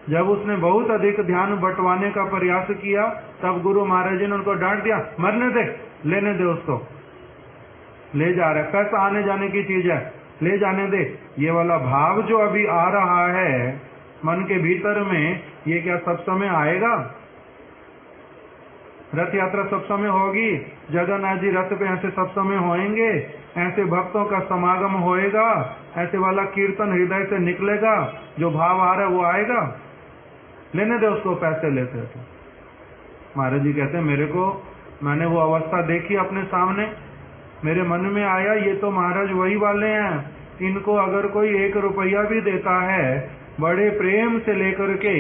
Speaker 1: जब उसने बहुत अधिक ध्यान बंटवाने का प्रयास किया, तब गुरु महाराज जी ने उनको डांट दिया, मरने दे, लेने दे उसको, ले जा रहा है, पैसा आने जाने की चीज है, ले जाने दे। ये वाला भाव जो अभी आ रहा है मन के भीतर में, ये क्या सब समय आएगा? रथ यात्रा सब समय होगी, जगन्नाथ जी रथ पे ऐसे सब समय होएंगे, ऐसे भक्तों का समागम होएगा, ऐसे वाला कीर्तन हृदय से निकलेगा, जो भाव आ रहा है वो आएगा? लेने दे उसको, पैसे लेते थे। महाराज जी कहते हैं, मेरे को, मैंने वो अवस्था देखी अपने सामने, मेरे मन में आया, ये तो महाराज वही वाले हैं, इनको अगर कोई 1 रुपया भी देता है, बड़े प्रेम से लेकर के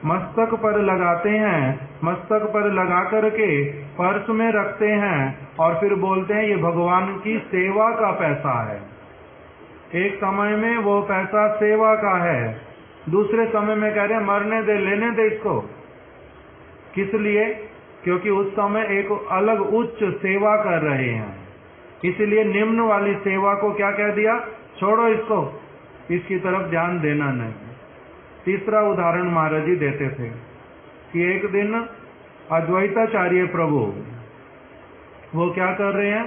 Speaker 1: मस्तक पर लगाते हैं, मस्तक पर लगा करके पर्स में रखते हैं और फिर बोलते हैं ये भगवान की सेवा का पैसा है। एक समय में वो पैसा सेवा का है, दूसरे समय में कह रहे हैं मरने दे, लेने दे इसको। किस लिए? क्योंकि उस समय एक अलग उच्च सेवा कर रहे हैं, इसलिए निम्न वाली सेवा को क्या कह दिया, छोड़ो इसको, इसकी तरफ ध्यान देना नहीं। तीसरा उदाहरण महाराज जी देते थे कि एक दिन अद्वैताचार्य प्रभु वो क्या कर रहे हैं,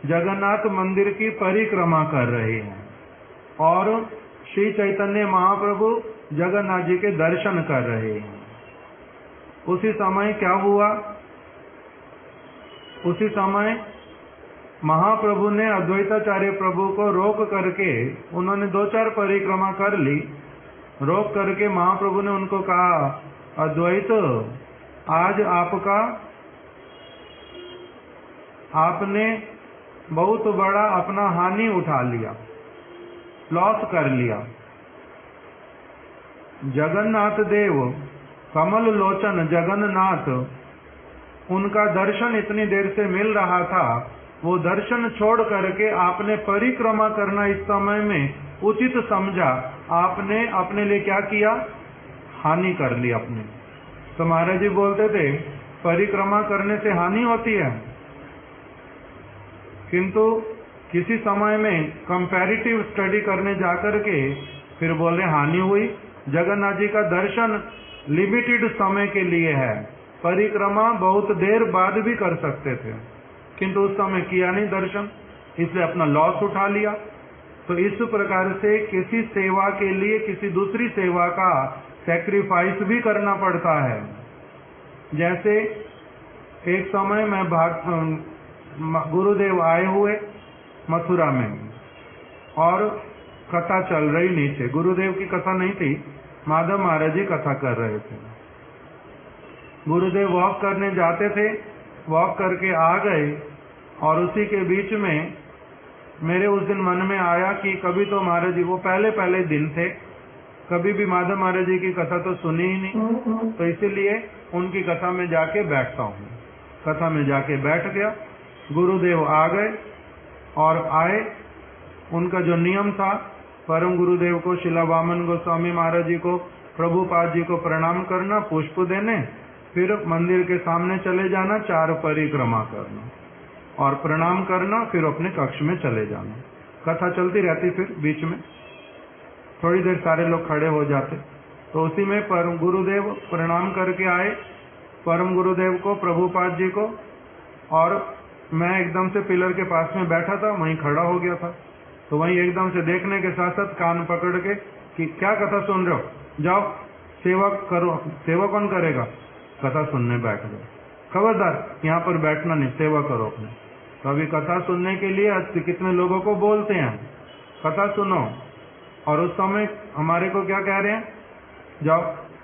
Speaker 1: जगन्नाथ मंदिर की परिक्रमा कर रहे हैं और श्री चैतन्य महाप्रभु जगन्नाथ जी के दर्शन कर रहे हैं। उसी समय क्या हुआ, उसी समय महाप्रभु ने अद्वैताचार्य प्रभु को रोक करके, उन्होंने 2-4 परिक्रमा कर ली, रोक करके महाप्रभु ने उनको कहा, अद्वैत आज आपने बहुत बड़ा अपना हानि उठा लिया, लॉस कर लिया। जगन्नाथ देव, कमल लोचन जगन्नाथ, उनका दर्शन इतनी देर से मिल रहा था, वो दर्शन छोड़ करके आपने परिक्रमा करना इस समय में उचित समझा, आपने अपने लिए क्या किया, हानि कर ली अपने। तो महाराज जी बोलते थे परिक्रमा करने से हानि होती है, किंतु किसी समय में कंपैरेटिव स्टडी करने जाकर के फिर बोले हानि हुई। जगन्नाथ जी का दर्शन लिमिटेड समय के लिए है, परिक्रमा बहुत देर बाद भी कर सकते थे, किंतु उस समय किया नहीं दर्शन, इसलिए अपना लॉस उठा लिया। तो इस प्रकार से किसी सेवा के लिए किसी दूसरी सेवा का सैक्रिफाइस भी करना पड़ता है। जैसे एक समय में गुरुदेव आए हुए मथुरा में और कथा चल रही नीचे, गुरुदेव की कथा नहीं थी, माधव महाराज जी कथा कर रहे थे। गुरुदेव वॉक करने जाते थे, वॉक करके आ गए और उसी के बीच में मेरे उस दिन मन में आया कि कभी तो महाराज जी, वो पहले दिन थे, कभी भी माधव महाराज जी की कथा तो सुनी ही नहीं, तो इसीलिए उनकी कथा में जाके बैठता हूँ। कथा में जाके बैठ गया, गुरुदेव आ गए और आए, उनका जो नियम था परम गुरुदेव को, शिला वामन गोस्वामी महाराज जी को, प्रभुपाद जी को प्रणाम करना, पुष्प देने, फिर मंदिर के सामने चले जाना, 4 परिक्रमा करना और प्रणाम करना, फिर अपने कक्ष में चले जाना। कथा चलती रहती, फिर बीच में थोड़ी देर सारे लोग खड़े हो जाते, तो उसी में परम गुरुदेव प्रणाम करके आए, परम गुरुदेव को, प्रभुपाद जी को, और मैं एकदम से पिलर के पास में बैठा था, वहीं खड़ा हो गया था। तो वहीं एकदम से देखने के साथ साथ कान पकड़ के कि क्या कथा सुन रहे हो, जाओ सेवा करो। सेवा कौन करेगा, कथा सुनने बैठ गए। खबरदार यहाँ पर बैठना नहीं, सेवा करो अपने। तो अभी कथा सुनने के लिए कितने लोगों को बोलते हैं कथा सुनो, और उस समय हमारे को क्या कह रहे हैं, जाओ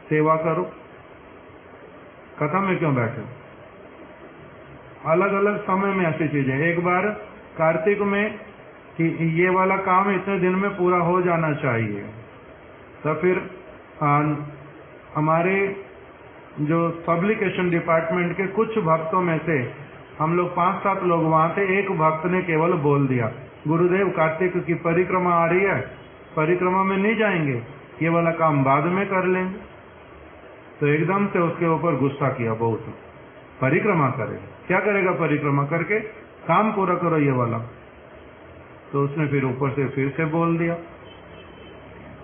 Speaker 1: सेवा करो, कथा में क्यों बैठे। अलग अलग समय में ऐसी चीजें। एक बार कार्तिक में कि ये वाला काम इतने दिन में पूरा हो जाना चाहिए, तो फिर हमारे जो पब्लिकेशन डिपार्टमेंट के कुछ भक्तों में से हम लोग 5-7 लोग वहां थे, एक भक्त ने केवल बोल दिया, गुरुदेव कार्तिक की परिक्रमा आ रही है, परिक्रमा में नहीं जाएंगे, ये वाला काम बाद में कर लेंगे। तो एकदम से उसके ऊपर गुस्सा किया बहुत, परिक्रमा करेगा, क्या करेगा परिक्रमा करके, काम पूरा करो ये वाला। तो उसने फिर ऊपर से फिर से बोल दिया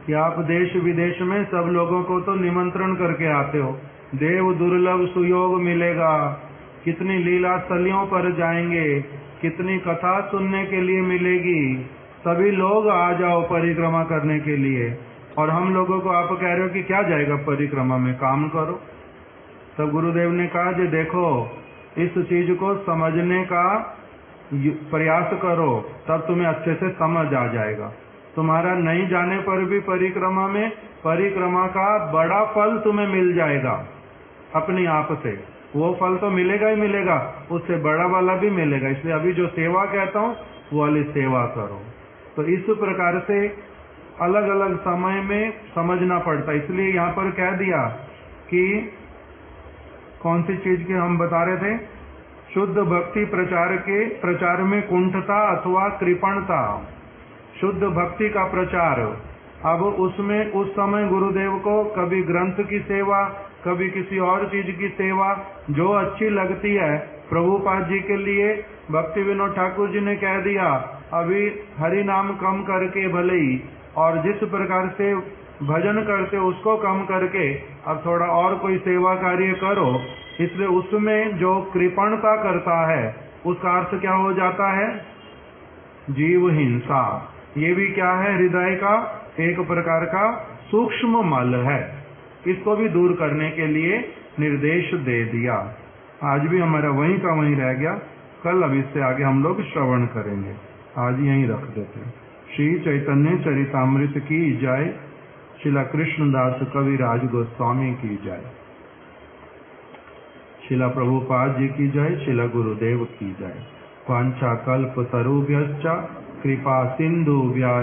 Speaker 1: कि आप देश विदेश में सब लोगों को तो निमंत्रण करके आते हो, देव दुर्लभ सुयोग मिलेगा, कितनी लीला स्थलियों पर जाएंगे, कितनी कथा सुनने के लिए मिलेगी, सभी लोग आ जाओ परिक्रमा करने के लिए, और हम लोगों को आप कह रहे हो कि क्या जाएगा परिक्रमा में, काम करो। तब गुरुदेव ने कहा कि देखो इस चीज को समझने का प्रयास करो, तब तुम्हें अच्छे से समझ आ जाएगा। तुम्हारा नहीं जाने पर भी परिक्रमा में, परिक्रमा का बड़ा फल तुम्हें मिल जाएगा अपने आप से, वो फल तो मिलेगा ही मिलेगा, उससे बड़ा वाला भी मिलेगा। इसलिए अभी जो सेवा कहता हूँ वो वाली सेवा करो। तो इस प्रकार से अलग अलग समय में समझना पड़ता है। इसलिए यहाँ पर कह दिया कि कौन सी चीज की हम बता रहे थे, शुद्ध भक्ति प्रचार में कुंठता अथवा कृपणता। शुद्ध भक्ति का प्रचार अब उसमें उस समय गुरुदेव को कभी ग्रंथ की सेवा, कभी किसी और चीज की सेवा जो अच्छी लगती है। प्रभुपाद जी के लिए भक्ति विनोद ठाकुर जी ने कह दिया अभी हरि नाम कम करके भले ही, और जिस प्रकार से भजन करते उसको कम करके अब थोड़ा और कोई सेवा कार्य करो। इसलिए उसमें जो कृपणता करता है उसका अर्थ क्या हो जाता है? जीव हिंसा। ये भी क्या है? हृदय का एक प्रकार का सूक्ष्म मल है। इसको भी दूर करने के लिए निर्देश दे दिया। आज भी हमारा वहीं का वहीं रह गया, कल अब इससे आगे हम लोग श्रवण करेंगे। आज यहीं रख देते हैं। श्री चैतन्य चरितामृत की जय। श्रीला कृष्णदास कविराज गोस्वामी की जय। श्रीला प्रभुपाद जी की जय। श्रीला गुरुदेव की जय। वांछा कल्प तरुभ्यश्च कृपा सिंधुभ्यः